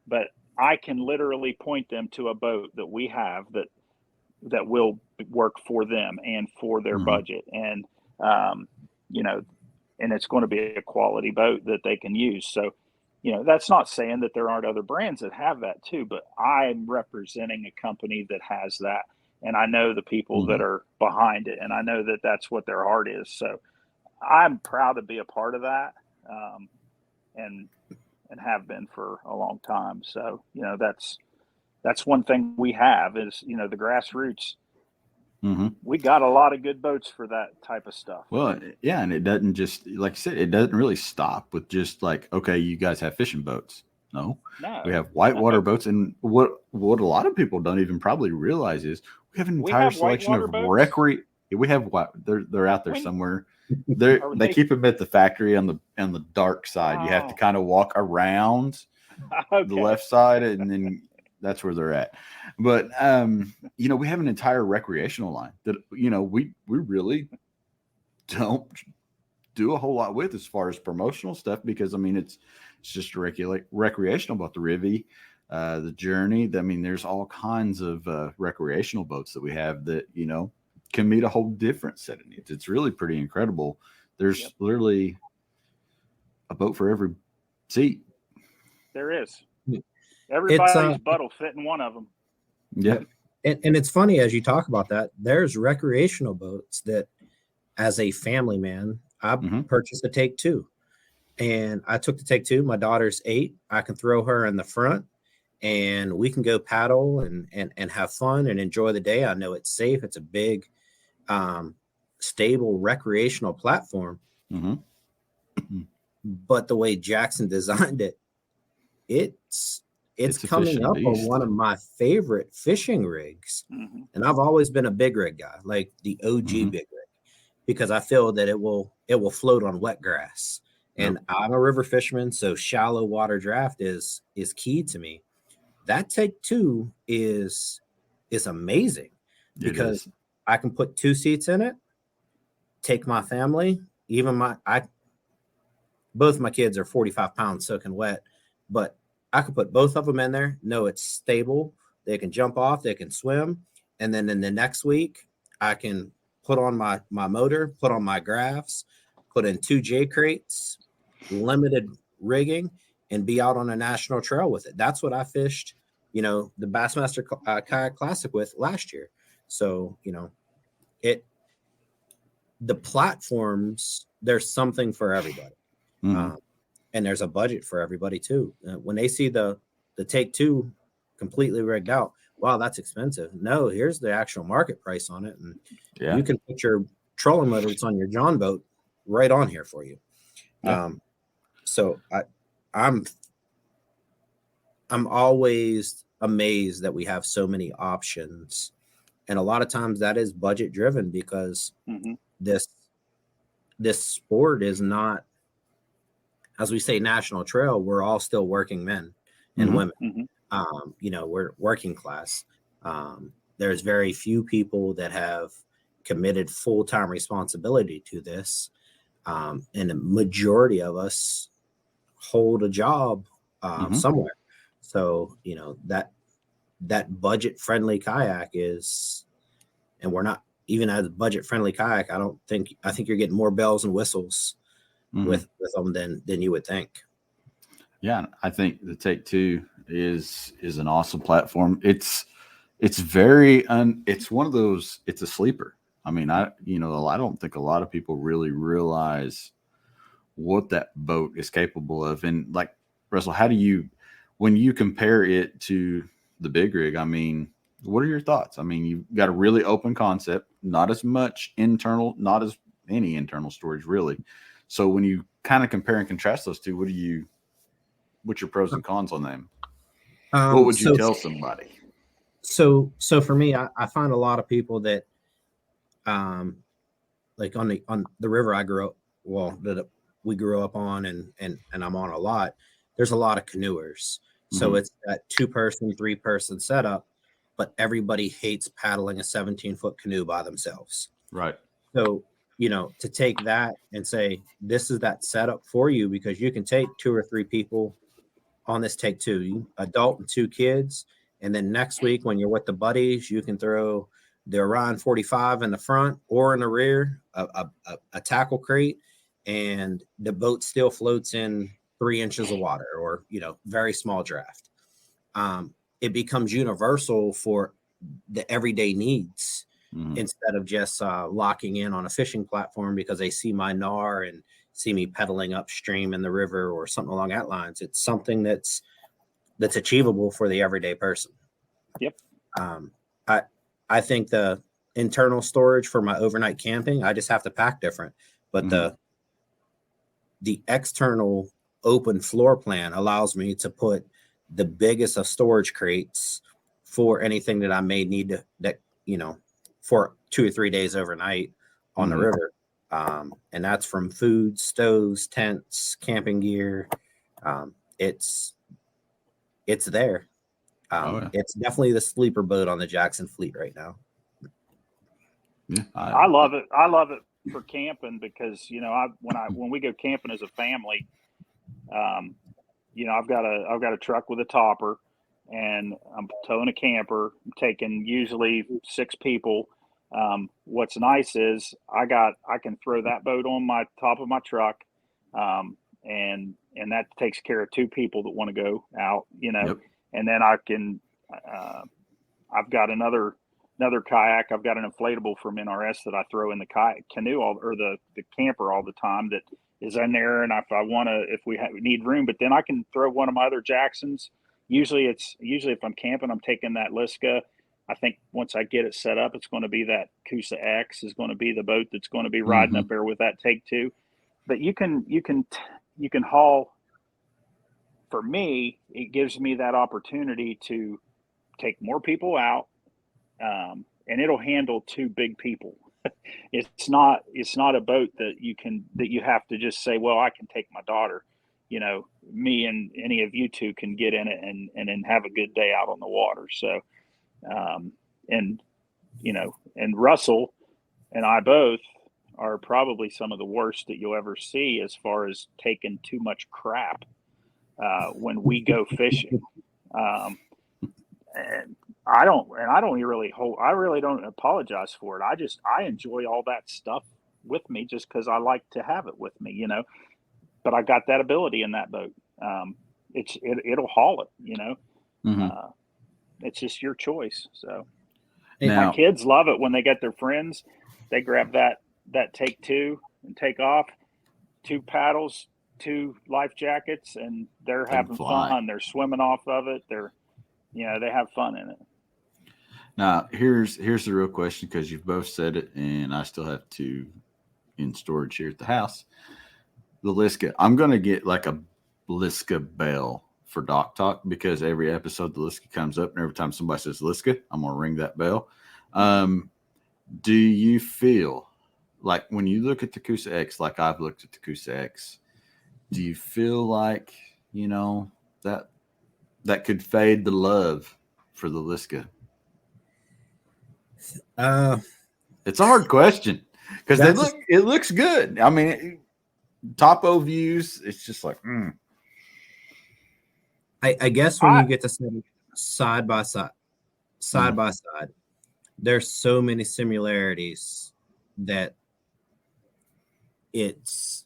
Speaker 3: But I can literally point them to a boat that we have that will work for them and for their budget. And, and it's going to be a quality boat that they can use. So, that's not saying that there aren't other brands that have that too, but I'm representing a company that has that. And I know the people that are behind it, and I know that that's what their heart is. So I'm proud to be a part of that, and have been for a long time. So, that's one thing we have is, the grassroots. We got a lot of good boats for that type of stuff.
Speaker 1: Well, yeah, and it doesn't just, like I said, it doesn't really stop with just like, okay, you guys have fishing boats. No, we have whitewater boats, and what a lot of people don't even probably realize is we have an entire selection of We have they're out there somewhere. They keep them at the factory on the dark side. You have to kind of walk around the left side, and then that's where they're at. But we have an entire recreational line that we really don't do a whole lot with as far as promotional stuff, because I mean it's just recreational, about the Rivy, the Journey. I mean, there's all kinds of recreational boats that we have that can meet a whole different set of needs. It's really pretty incredible. There's literally a boat for every seat.
Speaker 3: There is. Everybody's butt will fit in one of them.
Speaker 1: Yeah.
Speaker 2: And it's funny as you talk about that, there's recreational boats that, as a family man, I purchased a Take Two. And I took the Take Two. My daughter's 8. I can throw her in the front and we can go paddle and have fun and enjoy the day. I know it's safe. It's a big, stable recreational platform.
Speaker 1: Mm-hmm.
Speaker 2: But the way Jackson designed it, it's coming up on one of my favorite fishing rigs.
Speaker 3: Mm-hmm.
Speaker 2: And I've always been a big rig guy, like the OG big rig, because I feel that it will float on wet grass. And I'm a river fisherman, so shallow water draft is key to me. That Take 2 is amazing because I can put 2 seats in it, take my family, even both my kids are 45 pounds soaking wet, but I could put both of them in there. No, it's stable. They can jump off, they can swim. And then in the next week, I can put on my motor, put on my graphs, put in 2 J crates, limited rigging, and be out on a national trail with it. That's what I fished, the Bassmaster Kayak Classic with last year. So, the platforms, there's something for everybody. And there's a budget for everybody too. When they see the Take 2 completely rigged out, wow, that's expensive. No, here's the actual market price on it. And you can put your trolling motor that's on your John boat right on here for you. So I'm always amazed that we have so many options. And a lot of times that is budget driven because this sport is not, as we say, national trail. We're all still working men and women. We're working class. There's very few people that have committed full-time responsibility to this. And the majority of us hold a job somewhere. So, that budget-friendly kayak is, and we're not even as budget-friendly kayak. I think you're getting more bells and whistles with them than you would think.
Speaker 1: Yeah, I think the Take 2 is an awesome platform. It's very it's one of those, it's a sleeper. I mean, I don't think a lot of people really realize what that boat is capable of. And like Russell, when you compare it to the big rig, I mean, what are your thoughts? I mean, you've got a really open concept, not as much internal, not as any internal storage really. So when you kind of compare and contrast those two, what's your pros and cons on them? What would you tell somebody?
Speaker 2: So for me, I find a lot of people that, like on the river I grew up, that we grew up on and I'm on a lot, there's a lot of canoers. So it's that 2-person, 3-person setup, but everybody hates paddling a 17-foot canoe by themselves.
Speaker 1: Right.
Speaker 2: So, to take that and say, this is that setup for you, because you can take 2 or 3 people on this Take 2, adult and 2 kids. And then next week when you're with the buddies, you can throw the Orion 45 in the front or in the rear, a tackle crate, and the boat still floats in 3 inches of water or, very small draft. It becomes universal for the everyday needs instead of just locking in on a fishing platform because they see my NAR and see me pedaling upstream in the river or something along that lines. It's something that's achievable for the everyday person.
Speaker 3: Yep.
Speaker 2: I think the internal storage for my overnight camping, I just have to pack different, but the external open floor plan allows me to put the biggest of storage crates for anything that I may need for 2 or 3 days overnight on the river. And that's from food, stoves, tents, camping gear. It's there. It's definitely the sleeper boat on the Jackson fleet right now.
Speaker 3: Yeah, I love it. I love it for camping because when we go camping as a family, I've got a truck with a topper, and I'm towing a camper. I'm taking usually 6 people. What's nice is I can throw that boat on my top of my truck, and that takes care of 2 people that want to go out, and then I can. I've got another kayak. I've got an inflatable from NRS that I throw in the kayak canoe or the camper all the time that is in there. And if we need room, but then I can throw one of my other Jacksons usually if I'm camping, I'm taking that Liska. I think once I get it set up, it's going to be that Coosa X is going to be the boat that's going to be riding up there with that Take 2. But you can haul. For me, it gives me that opportunity to take more people out, and it'll handle 2 big people. It's not a boat that you have to just say, well, I can take my daughter. Me and any of you 2 can get in it and then have a good day out on the water. So, and Russell and I both are probably some of the worst that you'll ever see as far as taking too much crap when we go fishing. And I really don't apologize for it. I enjoy all that stuff with me just because I like to have it with me, but I got that ability in that boat. It'll haul it, it's just your choice. So
Speaker 1: now,
Speaker 3: my kids love it when they get their friends, they grab that Take 2 and take off, 2 paddles, 2 life jackets, and they're having fun. They're swimming off of it. They have fun in it.
Speaker 1: Now, here's the real question, because you've both said it, and I still have to in storage here at the house. The Liska. I'm going to get like a Liska bell for Dock Talk, because every episode the Liska comes up, and every time somebody says Liska, I'm going to ring that bell. Do you feel like when you look at the Coosa X, like I've looked at the Coosa X, do you feel like, that could fade the love for the Liska? It's a hard question, because it looks good. I mean, topo views, it's just like,
Speaker 2: I guess when you get to side by side, there's so many similarities that it's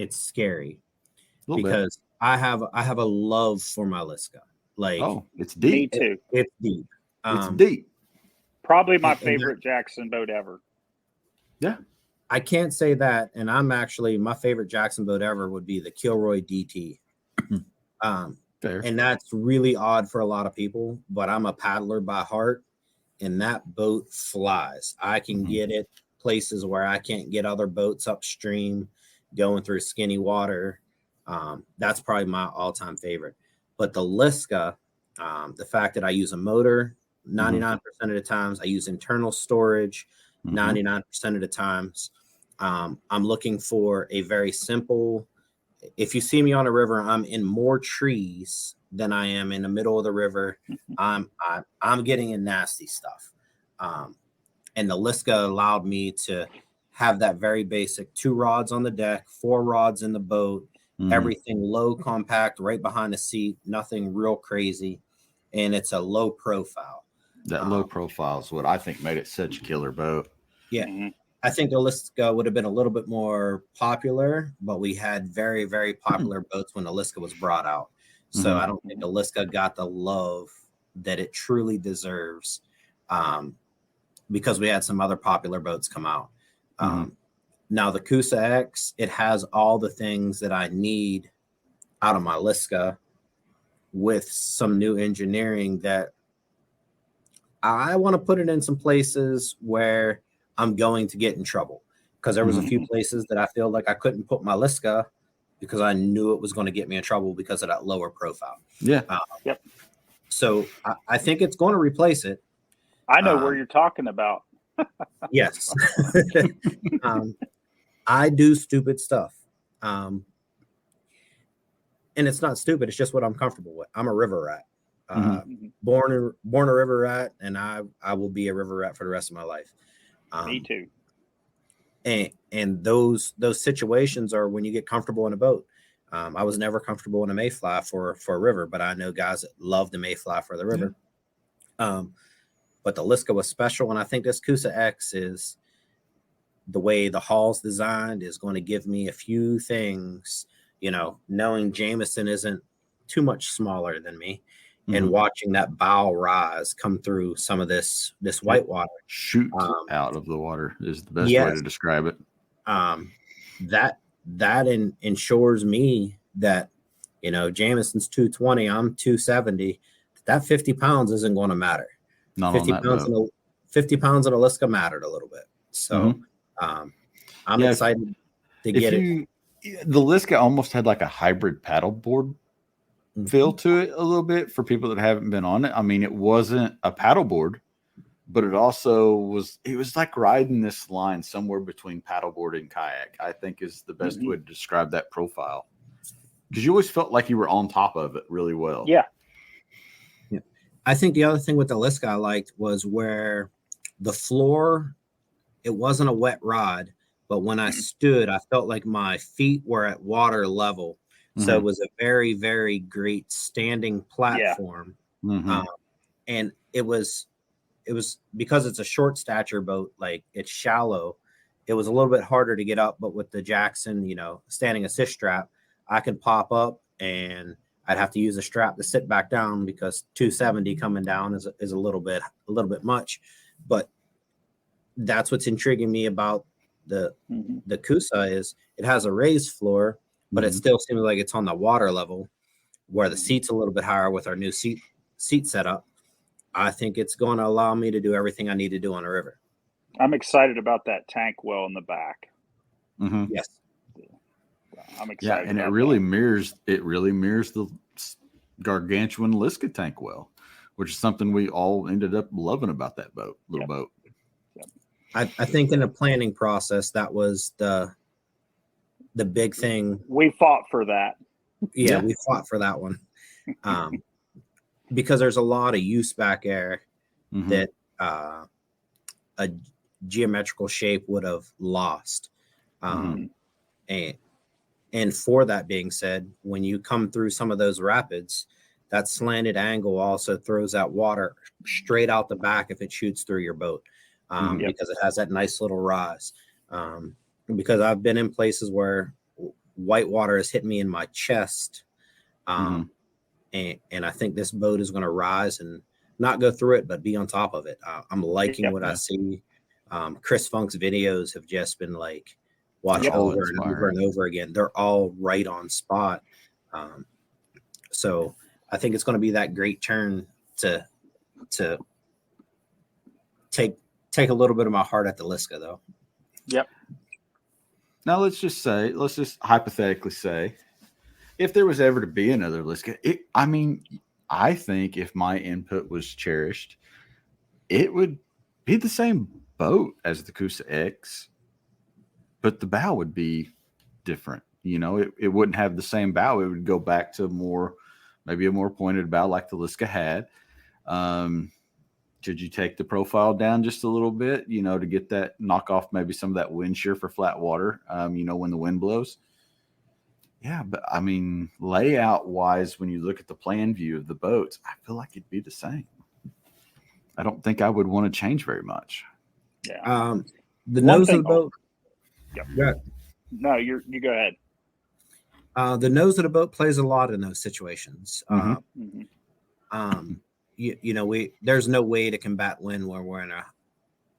Speaker 2: scary, because I have a love for my Liska. Like,
Speaker 1: it's deep.
Speaker 3: Me too.
Speaker 2: It's deep.
Speaker 1: It's deep.
Speaker 3: Probably my favorite Jackson boat ever.
Speaker 1: Yeah.
Speaker 2: I can't say that. And my favorite Jackson boat ever would be the Kilroy DT.
Speaker 1: Fair.
Speaker 2: And that's really odd for a lot of people, but I'm a paddler by heart, and that boat flies. I can get it places where I can't get other boats upstream going through skinny water. That's probably my all-time favorite. But the Liska, the fact that I use a motor 99% of the times, I use internal storage 99% of the times. I'm looking for a very simple. If you see me on a river, I'm in more trees than I am in the middle of the river. I'm getting in nasty stuff. And the Liska allowed me to have that very basic 2 rods on the deck, 4 rods in the boat, everything low, compact, right behind the seat, nothing real crazy. And it's a low profile.
Speaker 1: That low profile is what I think made it such a killer boat.
Speaker 2: Yeah. I think the Liska would have been a little bit more popular, but we had very, very popular boats when the Liska was brought out. So I don't think the Liska got the love that it truly deserves, because we had some other popular boats come out. Now the Coosa X, it has all the things that I need out of my Liska, with some new engineering that I want to put it in some places where I'm going to get in trouble, because there was a few places that I feel like I couldn't put my Liska because I knew it was going to get me in trouble because of that lower profile.
Speaker 1: Yeah.
Speaker 3: Yep.
Speaker 2: So I think it's going to replace it.
Speaker 3: I know where you're talking about.
Speaker 2: Yes. I do stupid stuff. And it's not stupid. It's just what I'm comfortable with. I'm a river rat. Born a river rat, and I will be a river rat for the rest of my life.
Speaker 3: Me too.
Speaker 2: And those situations are when you get comfortable in a boat. I was never comfortable in a mayfly for a river, but I know guys that love the mayfly for the river. But the Liska was special, and I think this Coosa X is, the way the hull's designed, is going to give me a few things. Knowing Jameson isn't too much smaller than me, and watching that bow rise come through some of this white water,
Speaker 1: shoot out of the water is the best way to describe it. That ensures me that, Jameson's 220, I'm 270.
Speaker 2: that 50 pounds isn't going to matter.
Speaker 1: Not
Speaker 2: 50
Speaker 1: on that
Speaker 2: pounds
Speaker 1: boat.
Speaker 2: 50 pounds in a Liska mattered a little bit. So I'm excited to get it.
Speaker 1: The Liska almost had like a hybrid paddleboard feel to it a little bit for people that haven't been on it. I mean, it wasn't a paddleboard, but it was like riding this line somewhere between paddleboard and kayak, I think is the best way to describe that profile. Because you always felt like you were on top of it really well.
Speaker 3: Yeah.
Speaker 2: I think the other thing with the Liska I liked was where the floor, it wasn't a wet rod, but when I stood, I felt like my feet were at water level. So it was a very, very great standing platform. And it was because it's a short stature boat, like it's shallow. It was a little bit harder to get up, but with the Jackson, standing assist strap, I could pop up and I'd have to use a strap to sit back down because 270 coming down is a little bit much. But that's what's intriguing me about the Kusa is it has a raised floor, but it still seems like it's on the water level where the seat's a little bit higher with our new seat setup. I think it's going to allow me to do everything I need to do on a river.
Speaker 3: I'm excited about that tank well in the back.
Speaker 2: Yes.
Speaker 3: I'm excited.
Speaker 1: Yeah, and it really mirrors the gargantuan Liska tank well, which is something we all ended up loving about that boat, boat.
Speaker 2: I think in the planning process, that was the big thing.
Speaker 3: We fought for that.
Speaker 2: Yeah, we fought for that one. Because there's a lot of use back there that a geometrical shape would have lost. And for that being said, when you come through some of those rapids, that slanted angle also throws that water straight out the back if it shoots through your boat, because it has that nice little rise. Because I've been in places where white water has hit me in my chest. And I think this boat is going to rise and not go through it, but be on top of it. I'm liking what I see. Chris Funk's videos have just been like, watch over and over and over again. They're all right on spot. So I think it's going to be that great turn to take a little bit of my heart at the Liska, though.
Speaker 3: Yep.
Speaker 1: Now let's just hypothetically say, if there was ever to be another Liska, I think if my input was cherished, it would be the same boat as the Kusa X, but the bow would be different. It wouldn't have the same bow. It would go back to maybe a more pointed bow like the Liska had. Could you take the profile down just a little bit, to get that, knock off maybe some of that wind shear for flat water, when the wind blows? Yeah, but layout wise, when you look at the plan view of the boats, I feel like it'd be the same. I don't think I would want to change very much.
Speaker 3: Yeah.
Speaker 2: The nose of the boat.
Speaker 3: Yeah. No, you go ahead.
Speaker 2: The nose of the boat plays a lot in those situations. There's no way to combat wind when we're in a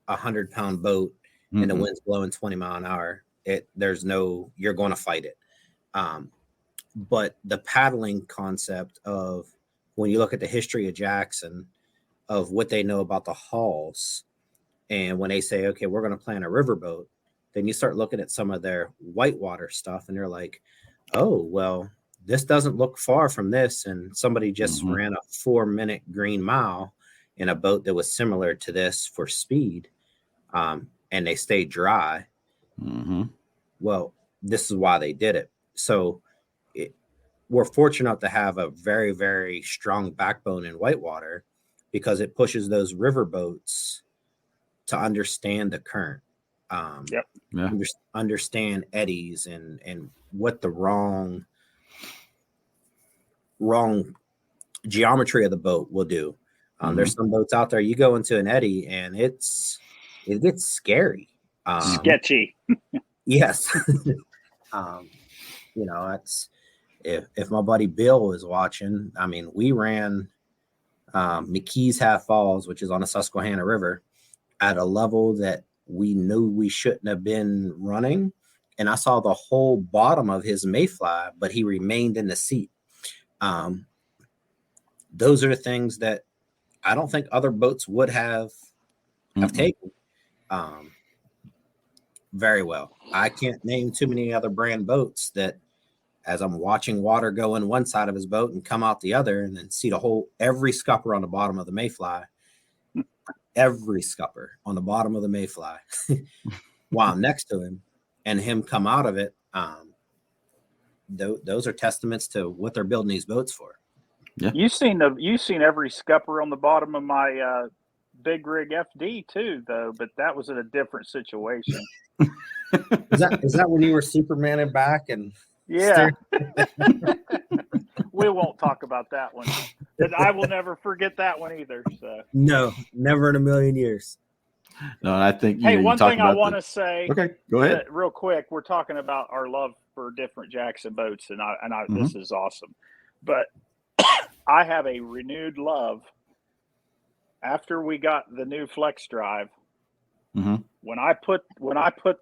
Speaker 2: 100-pound boat and the wind's blowing 20 mile an hour. You're going to fight it. But the paddling concept of when you look at the history of Jackson, of what they know about the hulls, and when they say, okay, we're going to plan a riverboat, then you start looking at some of their whitewater stuff and they're like, oh, well, this doesn't look far from this. And somebody just ran a 4-minute green mile in a boat that was similar to this for speed. And they stayed dry. Well, this is why they did it. So we're fortunate enough to have a very, very strong backbone in whitewater because it pushes those river boats to understand the current. Understand eddies and what the wrong geometry of the boat will do. There's some boats out there, you go into an eddy and it gets scary.
Speaker 3: Sketchy.
Speaker 2: Yes. That's if my buddy Bill is watching, we ran McKee's Half Falls, which is on the Susquehanna River, at a level that we knew we shouldn't have been running. And I saw the whole bottom of his mayfly, but he remained in the seat. those are the things that I don't think other boats would have taken very well. I can't name too many other brand boats that, as I'm watching water go in one side of his boat and come out the other, and then see every scupper on the bottom of the Mayfly, every scupper on the bottom of the Mayfly while I'm next to him, and him come out of it. Those are testaments to what they're building these boats for.
Speaker 3: Yeah, you've seen every scupper on the bottom of my big rig FD too, though. But that was in a different situation.
Speaker 2: Is that when you were Supermaning back and?
Speaker 3: Yeah. We won't talk about that one. I will never forget that one either. So
Speaker 2: no, never in a million years.
Speaker 1: No, I think.
Speaker 3: Hey, one thing I want to say.
Speaker 1: Okay, go ahead.
Speaker 3: Real quick, we're talking about our love for different Jackson boats, and this is awesome. But I have a renewed love after we got the new flex drive. When I put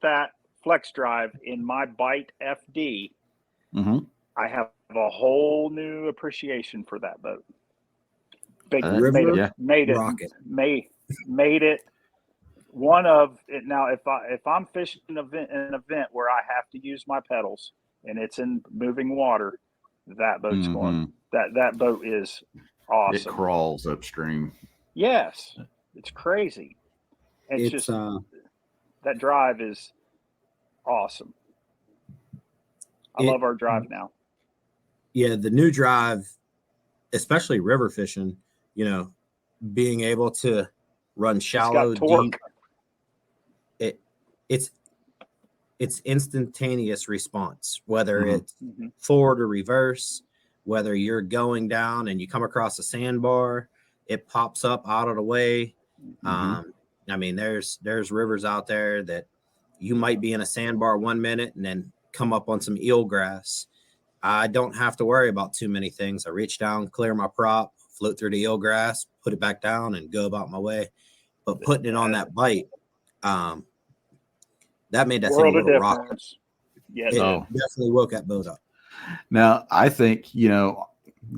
Speaker 3: that flex drive in my Bite FD, I have a whole new appreciation for that boat. Made it one of it. Now, if I'm fishing an event where I have to use my pedals and it's in moving water, that boat's going. That boat is awesome.
Speaker 1: It crawls upstream.
Speaker 3: Yes, it's crazy. It's just that drive is awesome. I love our drive now.
Speaker 2: Yeah, the new drive, especially river fishing, being able to run shallow, deep. It's instantaneous response, whether it's forward or reverse, whether you're going down and you come across a sandbar, it pops up out of the way. I mean, there's rivers out there that you might be in a sandbar 1 minute and then come up on some eelgrass. I don't have to worry about too many things. I reach down, clear my prop, float through the eelgrass, put it back down, and go about my way. But putting it on that Bite, that made that thing a little rocky.
Speaker 3: Yeah,
Speaker 2: it definitely woke that boat up.
Speaker 1: Now, I think,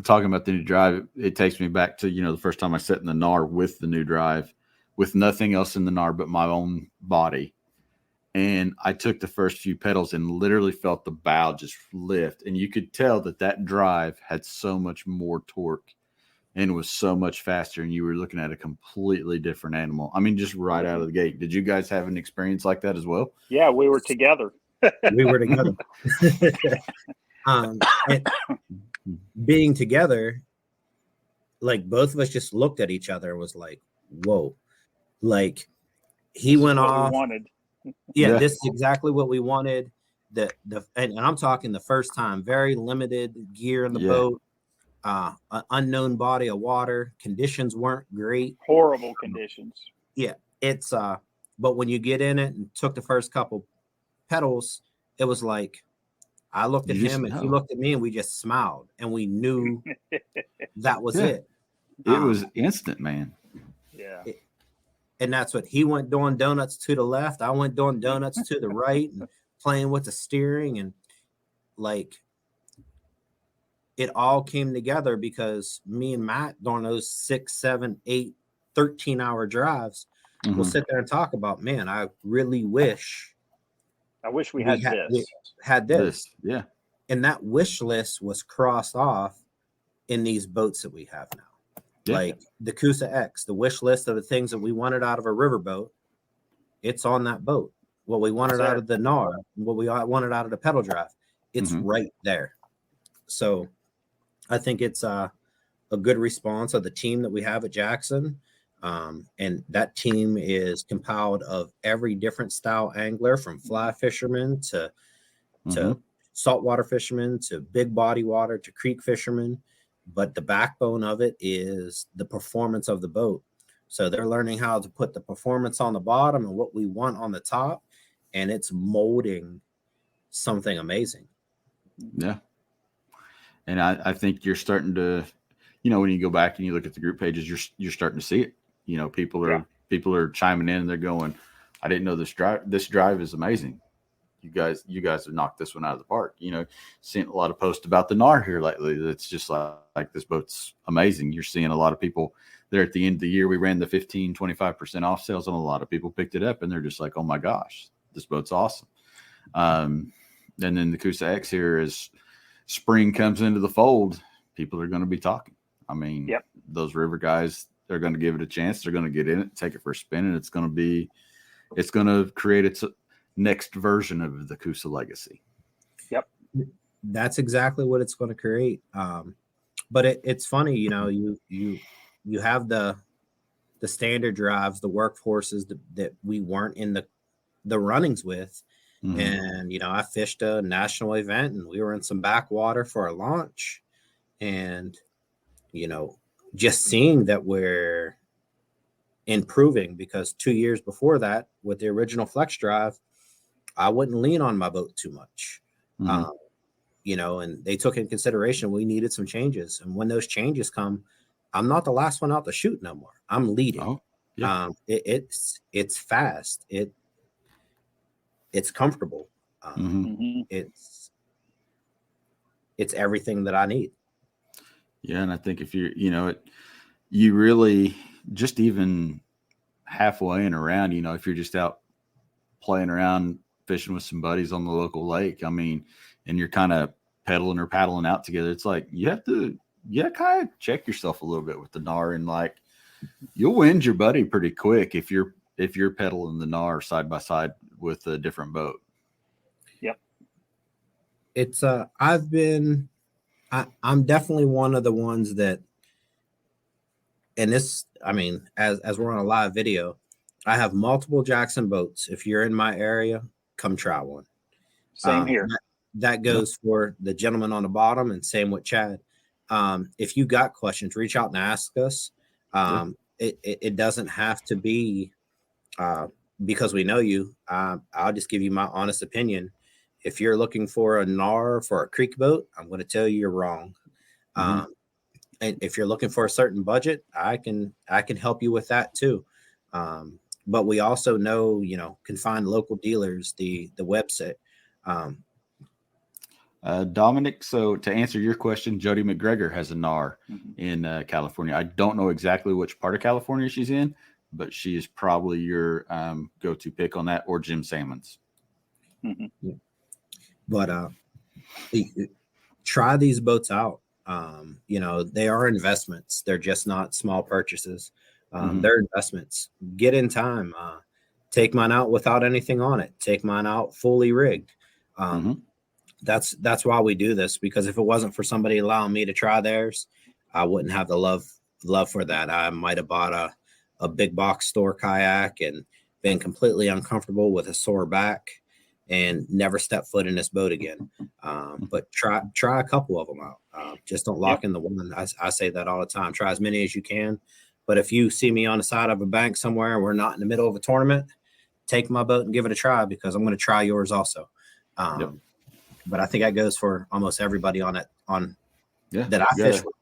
Speaker 1: talking about the new drive, it takes me back to, the first time I sat in the NAR with the new drive, with nothing else in the NAR but my own body. And I took the first few pedals and literally felt the bow just lift. And you could tell that drive had so much more torque and was so much faster. And you were looking at a completely different animal. I mean, just right out of the gate. Did you guys have an experience like that as well?
Speaker 3: Yeah, we were together.
Speaker 2: We were together. And being together, like both of us just looked at each other and was like, whoa. Like he went off. Yeah, this is exactly what we wanted. And I'm talking the first time, very limited gear in the boat, an unknown body of water. Conditions weren't great.
Speaker 3: Horrible conditions.
Speaker 2: Yeah, it's but when you get in it and took the first couple pedals, it was like I looked at him and he looked at me and we just smiled and we knew that was it.
Speaker 1: It was instant, man.
Speaker 3: Yeah.
Speaker 2: And that's what he went doing donuts to the left. I went doing donuts to the right and playing with the steering. And like it all came together because me and Matt during those 6, 7, 8, 13-hour drives, we'll sit there and talk about, man, I really wish.
Speaker 3: I wish we had this.
Speaker 2: We had this.
Speaker 1: Yeah.
Speaker 2: And that wish list was crossed off in these boats that we have now. Yeah. Like the Coosa X, the wish list of the things that we wanted out of a riverboat, it's on that boat. What we wanted out of the NAR, what we wanted out of the pedal drive, it's right there. So I think it's a good response of the team that we have at Jackson. And that team is compiled of every different style angler, from fly fishermen to saltwater fishermen to big body water to creek fishermen. But the backbone of it is the performance of the boat. So they're learning how to put the performance on the bottom and what we want on the top. And it's molding something amazing.
Speaker 1: Yeah. And I think you're starting to, when you go back and you look at the group pages, you're starting to see it. People are chiming in and they're going, I didn't know this drive is amazing. you guys have knocked this one out of the park. Seeing a lot of posts about the NAR here lately. It's just like this boat's amazing. You're seeing a lot of people there at the end of the year. We ran the 15-25% off sales, and a lot of people picked it up, and they're just like, oh my gosh, this boat's awesome. And then the Coosa X here, as spring comes into the fold, people are going to be talking. I mean, those river guys, they're going to give it a chance. They're going to get in it, take it for a spin, and it's going to create its next version of the Coosa legacy.
Speaker 3: Yep.
Speaker 2: That's exactly what it's going to create. But it's funny, you have the standard drives, the workhorses that we weren't in the runnings with. Mm-hmm. And, I fished a national event, and we were in some backwater for a launch, and, just seeing that we're improving, because 2 years before that with the original flex drive, I wouldn't lean on my boat too much. Mm-hmm. And they took in consideration we needed some changes. And when those changes come, I'm not the last one out to shoot no more. I'm leading. Oh, yeah. It's fast. It's comfortable.
Speaker 1: Mm-hmm.
Speaker 2: It's everything that I need.
Speaker 1: Yeah. And I think if you really just even halfway and around, if you're just out playing around, fishing with some buddies on the local lake, I mean, and you're kind of pedaling or paddling out together, it's like you have to kind of check yourself a little bit with the NAR, and like you'll wind your buddy pretty quick if you're pedaling the NAR side by side with a different boat.
Speaker 3: Yep.
Speaker 2: It's I'm definitely one of the ones that, and this, I mean, as we're on a live video, I have multiple Jackson boats. If you're in my area, come try one.
Speaker 3: Same here.
Speaker 2: That goes for the gentleman on the bottom, and same with Chad. If you got questions, reach out and ask us. It doesn't have to be because we know you. I'll just give you my honest opinion. If you're looking for a NAR for a creek boat, I'm going to tell you you're wrong. Mm-hmm. And if you're looking for a certain budget, I can help you with that too. But we also know, can find local dealers, the website.
Speaker 1: Dominic, so to answer your question, Jody McGregor has a NAR in California. I don't know exactly which part of California she's in, but she is probably your go-to pick on that, or Jim Salmon's.
Speaker 2: Mm-hmm. Yeah. But try these boats out. They are investments. They're just not small purchases. They're investments. Get in time. Take mine out without anything on it. Take mine out fully rigged. That's why we do this, because if it wasn't for somebody allowing me to try theirs, I wouldn't have the love for that. I might have bought a big box store kayak and been completely uncomfortable with a sore back and never step foot in this boat again. But try a couple of them out. Just don't lock in the one. I say that all the time. Try as many as you can. But if you see me on the side of a bank somewhere and we're not in the middle of a tournament, take my boat and give it a try, because I'm going to try yours also. But I think that goes for almost everybody that I fish with.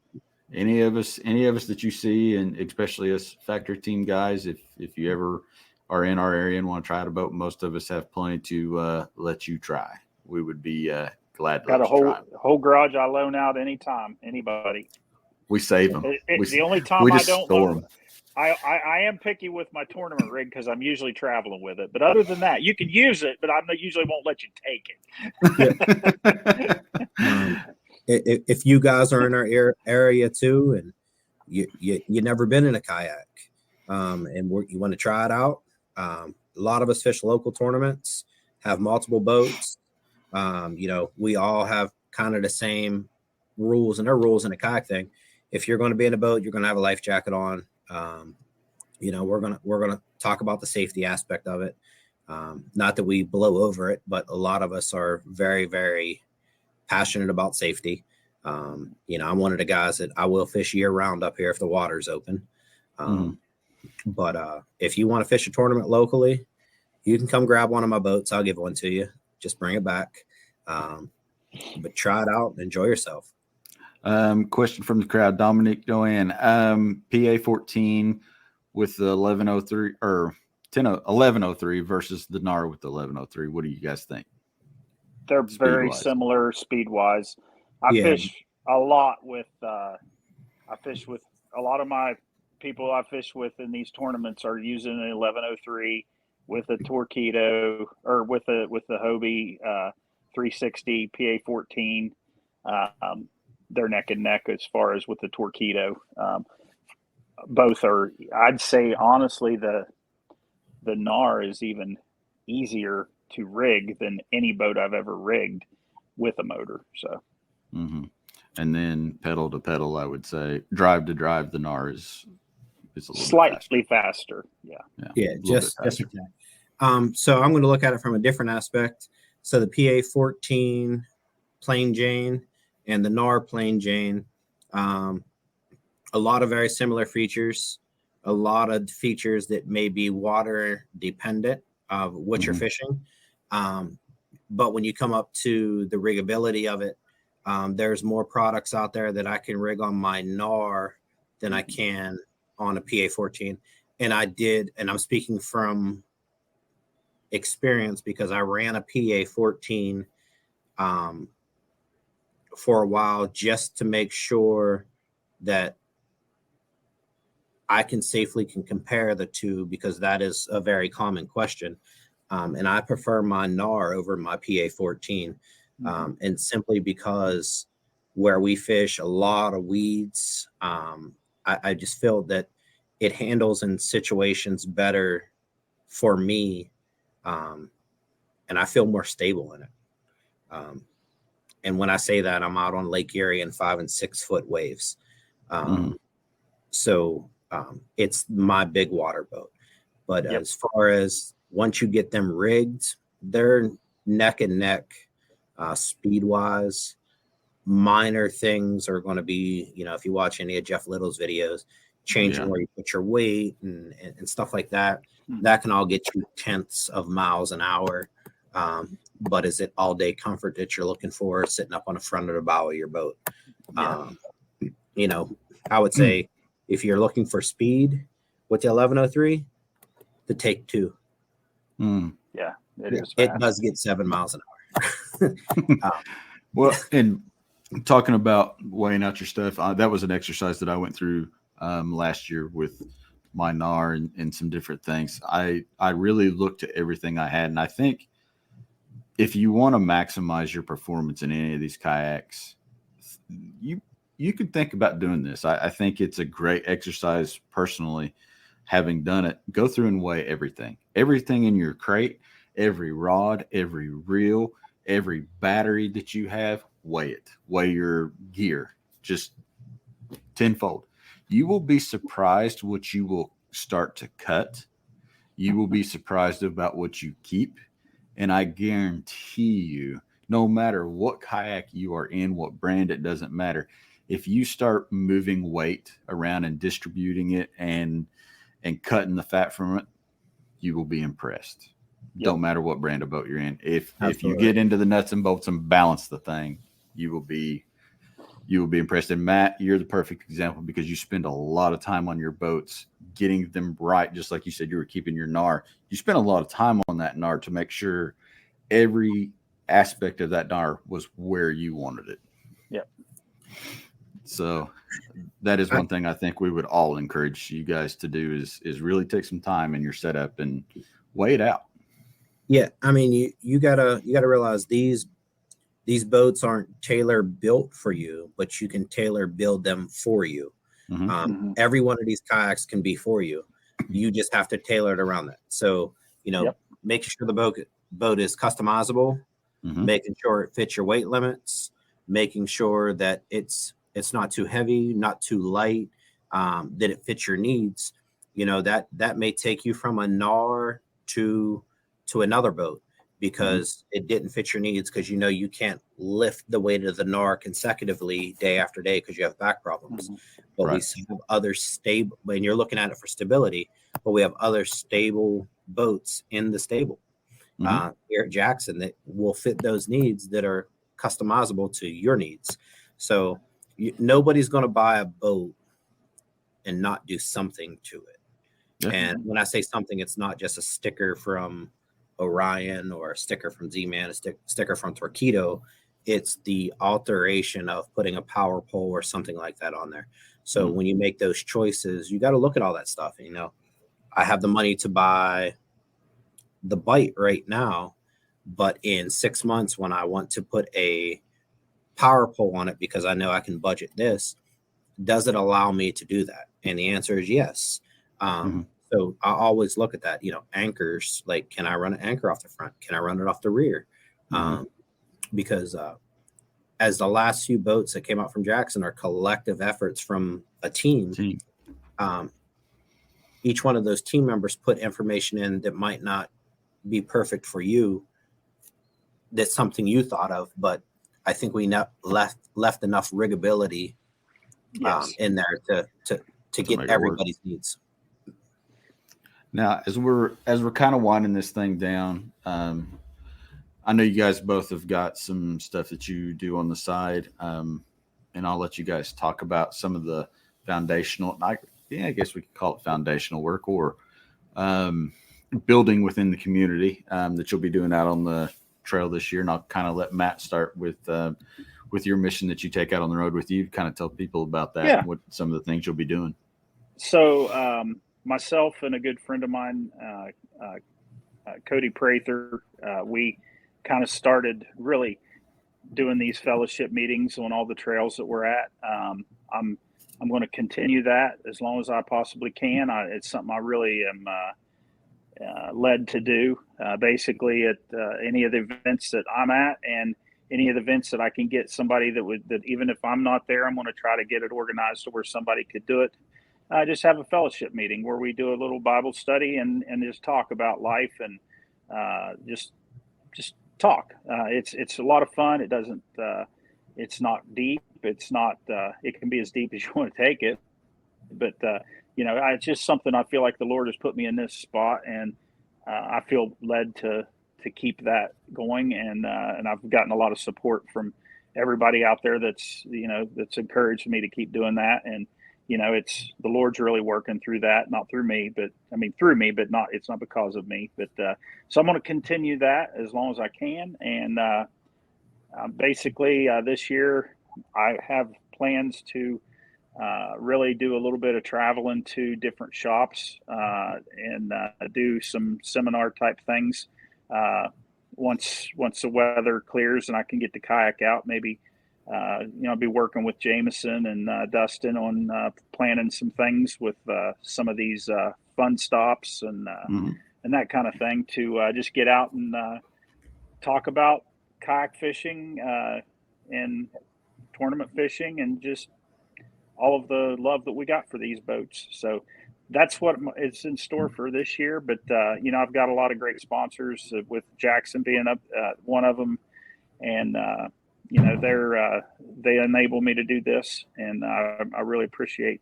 Speaker 1: Any of us that you see, and especially us factory team guys, if you ever are in our area and want to try out a boat, most of us have plenty to let you try. We would be glad to
Speaker 3: got a whole garage I loan out anytime, anybody.
Speaker 1: We save them.
Speaker 3: The only time I don't store them. I am picky with my tournament rig because I'm usually traveling with it. But other than that, you can use it, but I usually won't let you take
Speaker 2: it. If you guys are in our area too, and you never been in a kayak, and you want to try it out, a lot of us fish local tournaments, have multiple boats. We all have kind of the same rules, and there are rules in a kayak thing. If you're going to be in a boat, you're going to have a life jacket on. We're gonna talk about the safety aspect of it. Not that we blow over it, but a lot of us are very, very passionate about safety. I'm one of the guys that I will fish year round up here if the water's open. But if you want to fish a tournament locally, you can come grab one of my boats. I'll give one to you. Just bring it back. But try it out and enjoy yourself.
Speaker 1: Question from the crowd, Dominic Joanne, PA 14 with the 1103 or 1103 versus the NAR with the 1103. What do you guys think?
Speaker 3: They're very
Speaker 1: speed-wise.
Speaker 3: similar speed-wise. I fish a lot with I fish with a lot of my people I fish with in these tournaments are using an 1103 with a Torpedo or with the Hobie 360 PA14. They're neck and neck as far as with the Torpedo. Both are, I'd say honestly, the NAR is even easier to rig than any boat I've ever rigged with a motor. So,
Speaker 1: and then pedal to pedal, I would say drive to drive, the NAR is a little
Speaker 3: slightly faster.
Speaker 2: Yeah, just faster. So I'm going to look at it from a different aspect. So the PA14 plain Jane and the NAR plain Jane, a lot of very similar features, a lot of features that may be water dependent of what you're fishing. But when you come up to the riggability of it, there's more products out there that I can rig on my NAR than I can on a PA14. And I'm speaking from experience because I ran a PA14 for a while just to make sure that I can safely compare the two, because that is a very common question. And I prefer my NAR over my PA14. And simply because where we fish a lot of weeds, I just feel that it handles in situations better for me. And I feel more stable in it. And when I say that, I'm out on Lake Erie in 5 and 6 foot waves. So it's my big water boat. But as far as once you get them rigged, they're neck and neck speed wise. Minor things are going to be, if you watch any of Jeff Little's videos, changing where you put your weight and stuff like that, that can all get you tenths of miles an hour. But is it all day comfort that you're looking for sitting up on the front of the bow of your boat? I would say if you're looking for speed with the 1103, the Take 2. It does get 7 miles an hour.
Speaker 1: Well, and talking about weighing out your stuff, that was an exercise that I went through last year with my NAR and some different things. I really looked at everything I had, and I think if you want to maximize your performance in any of these kayaks, you could think about doing this. I think it's a great exercise personally. Having done it, go through and weigh everything in your crate, every rod, every reel, every battery that you have, weigh it, weigh your gear, just tenfold. You will be surprised what you will start to cut. You will be surprised about what you keep. And I guarantee you, no matter what kayak you are in, what brand, it doesn't matter. If you start moving weight around and distributing it and cutting the fat from it, you will be impressed. Don't matter what brand of boat you're in. If you get into the nuts and bolts and balance the thing, you will be impressed. And Matt, you're the perfect example because you spend a lot of time on your boats getting them right. Just like you said, you were keeping your NAR. You spent a lot of time on that NAR to make sure every aspect of that NAR was where you wanted it.
Speaker 3: Yep.
Speaker 1: So that is one thing I think we would all encourage you guys to do is really take some time in your setup and weigh it out.
Speaker 2: Yeah. I mean, you gotta realize these boats aren't tailor built for you, but you can tailor build them for you. Every one of these kayaks can be for you. You just have to tailor it around that. So, making sure the boat is customizable, making sure it fits your weight limits, making sure that it's not too heavy, not too light, that it fits your needs. That may take you from a NAR to another boat because it didn't fit your needs, because you can't lift the weight of the NAR consecutively day after day because you have back problems. But we have other stable, when you're looking at it for stability, but we have other stable boats in the stable here at Jackson that will fit those needs that are customizable to your needs. So nobody's going to buy a boat and not do something to it. And when I say something, it's not just a sticker from Orion or a sticker from Z-Man, a sticker from Torquedo. It's the alteration of putting a power pole or something like that on there. So when you make those choices, you got to look at all that stuff. You know, I have the money to buy the Bite right now, but in 6 months, when I want to put a power pole on it because I know I can budget this, does it allow me to do that? And the answer is yes. So I always look at that, you know, anchors, like, can I run an anchor off the front? Can I run it off the rear? Because as the last few boats that came out from Jackson are collective efforts from a team. Each one of those team members put information in that might not be perfect for you. That's something you thought of, but I think we left enough riggability in there to get everybody's needs.
Speaker 1: Now, as we're kind of winding this thing down, I know you guys both have got some stuff that you do on the side, and I'll let you guys talk about some of the foundational. I guess we could call it foundational work or building within the community that you'll be doing out on the trail this year. And I'll kind of let Matt start with your mission that you take out on the road with you. Kind of tell people about that and what some of the things you'll be doing.
Speaker 3: So myself and a good friend of mine, Cody Prather, we kind of started really doing these fellowship meetings on all the trails that we're at. I'm going to continue that as long as I possibly can. It's something I really am led to do. Basically, at any of the events that I'm at, and any of the events that I can get somebody that even if I'm not there, I'm going to try to get it organized to where somebody could do it. Just have a fellowship meeting where we do a little Bible study and just talk about life and just talk. It's a lot of fun. It doesn't. It's not deep. It's not. It can be as deep as you want to take it, but it's just something I feel like the Lord has put me in this spot, and I feel led to keep that going. And I've gotten a lot of support from everybody out there that's encouraged me to keep doing that. And it's the Lord's really working through that, not through me, but through me, but not, it's not because of me, but, so I'm going to continue that as long as I can. And, basically, this year I have plans to, really do a little bit of traveling to different shops, and, do some seminar type things. Once the weather clears and I can get the kayak out, maybe, I'll be working with Jameson and Dustin on planning some things with some of these fun stops and that kind of thing to just get out and talk about kayak fishing and tournament fishing and just all of the love that we got for these boats. So that's what it's in store for this year. But, I've got a lot of great sponsors with Jackson being up one of them. And, they enable me to do this, and I really appreciate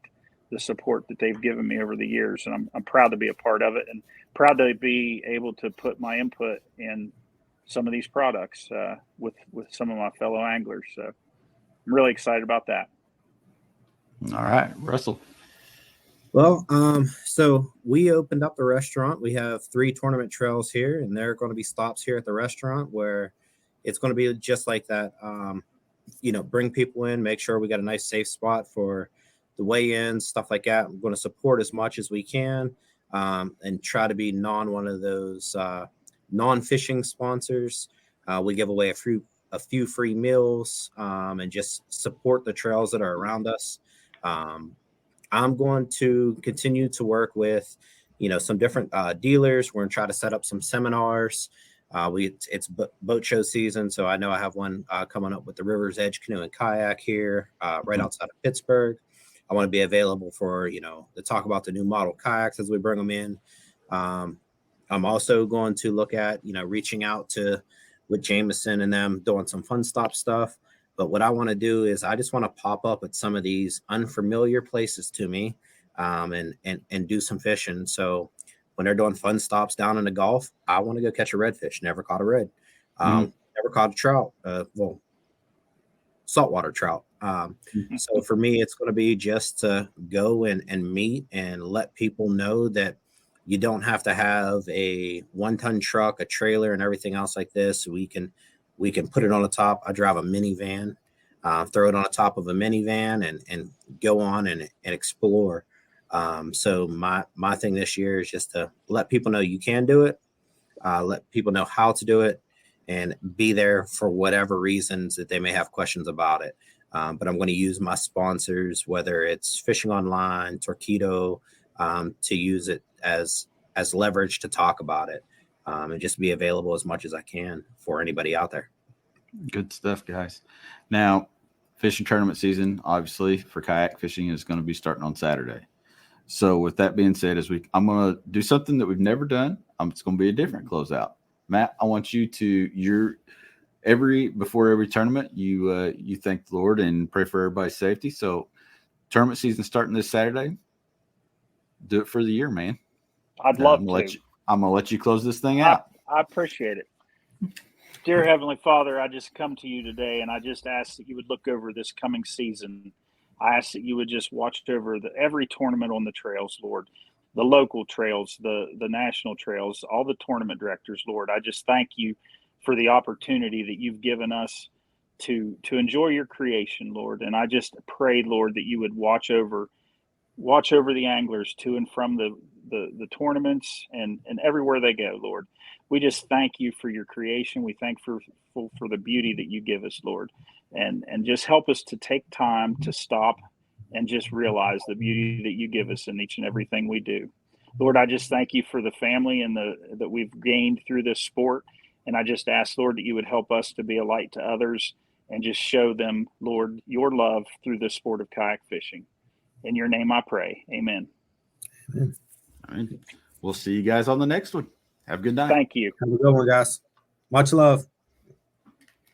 Speaker 3: the support that they've given me over the years, and I'm proud to be a part of it, and proud to be able to put my input in some of these products with some of my fellow anglers. So I'm really excited about that.
Speaker 1: All right, Russell.
Speaker 2: Well, so we opened up the restaurant. We have 3 tournament trails here, and there are going to be stops here at the restaurant where it's going to be just like that. Bring people in, make sure we got a nice safe spot for the weigh-ins, stuff like that. We're going to support as much as we can, and try to be one of those non-fishing sponsors. We give away a few free meals, and just support the trails that are around us. I'm going to continue to work with, some different dealers. We're going to try to set up some seminars. It's boat show season, so I know I have one coming up with the River's Edge Canoe and Kayak here right outside of Pittsburgh. I want to be available for, to talk about the new model kayaks as we bring them in. I'm also going to look at, reaching out with Jameson and them doing some fun stop stuff. But what I want to do is I just want to pop up at some of these unfamiliar places to me, and do some fishing. So when they're doing fun stops down in the Gulf, I want to go catch a redfish. Never caught a red. Never caught a trout. Saltwater trout. So for me, it's going to be just to go and meet and let people know that You don't have to have a 1-ton truck, a trailer, and everything else like this. We can put it on the top. I drive a minivan, throw it on the top of a minivan and go on and explore. So my thing this year is just to let people know you can do it, let people know how to do it, and be there for whatever reasons that they may have questions about it. But I'm going to use my sponsors, whether it's Fishing Online, Torquedo, to use it as leverage to talk about it, and just be available as much as I can for anybody out there.
Speaker 1: Good stuff, guys. Now, fishing tournament season, obviously, for kayak fishing is going to be starting on Saturday. So with that being said, I'm going to do something that we've never done. It's going to be a different closeout. Matt, I want you to before every tournament, you thank the Lord and pray for everybody's safety. So tournament season starting this Saturday. Do it for the year, man.
Speaker 3: I'd love to.
Speaker 1: I'm going to let you close this thing out.
Speaker 3: I appreciate it. Dear Heavenly Father, I just come to you today, and I just ask that you would look over this coming season. I ask that you would just watch over every tournament on the trails, Lord, the local trails, the national trails, all the tournament directors, Lord. I just thank you for the opportunity that you've given us to enjoy your creation, Lord. And I just pray, Lord, that you would watch over the anglers to and from the tournaments and everywhere they go, Lord. We just thank you for your creation. We thank for the beauty that you give us, Lord. And just help us to take time to stop and just realize the beauty that you give us in each and everything we do. Lord, I just thank you for the family and that we've gained through this sport. And I just ask, Lord, that you would help us to be a light to others and just show them, Lord, your love through the sport of kayak fishing. In your name I pray. Amen.
Speaker 2: Amen.
Speaker 1: All right. We'll see you guys on the next one. Have a good night.
Speaker 3: Thank you.
Speaker 2: Have a good one, guys. Much love.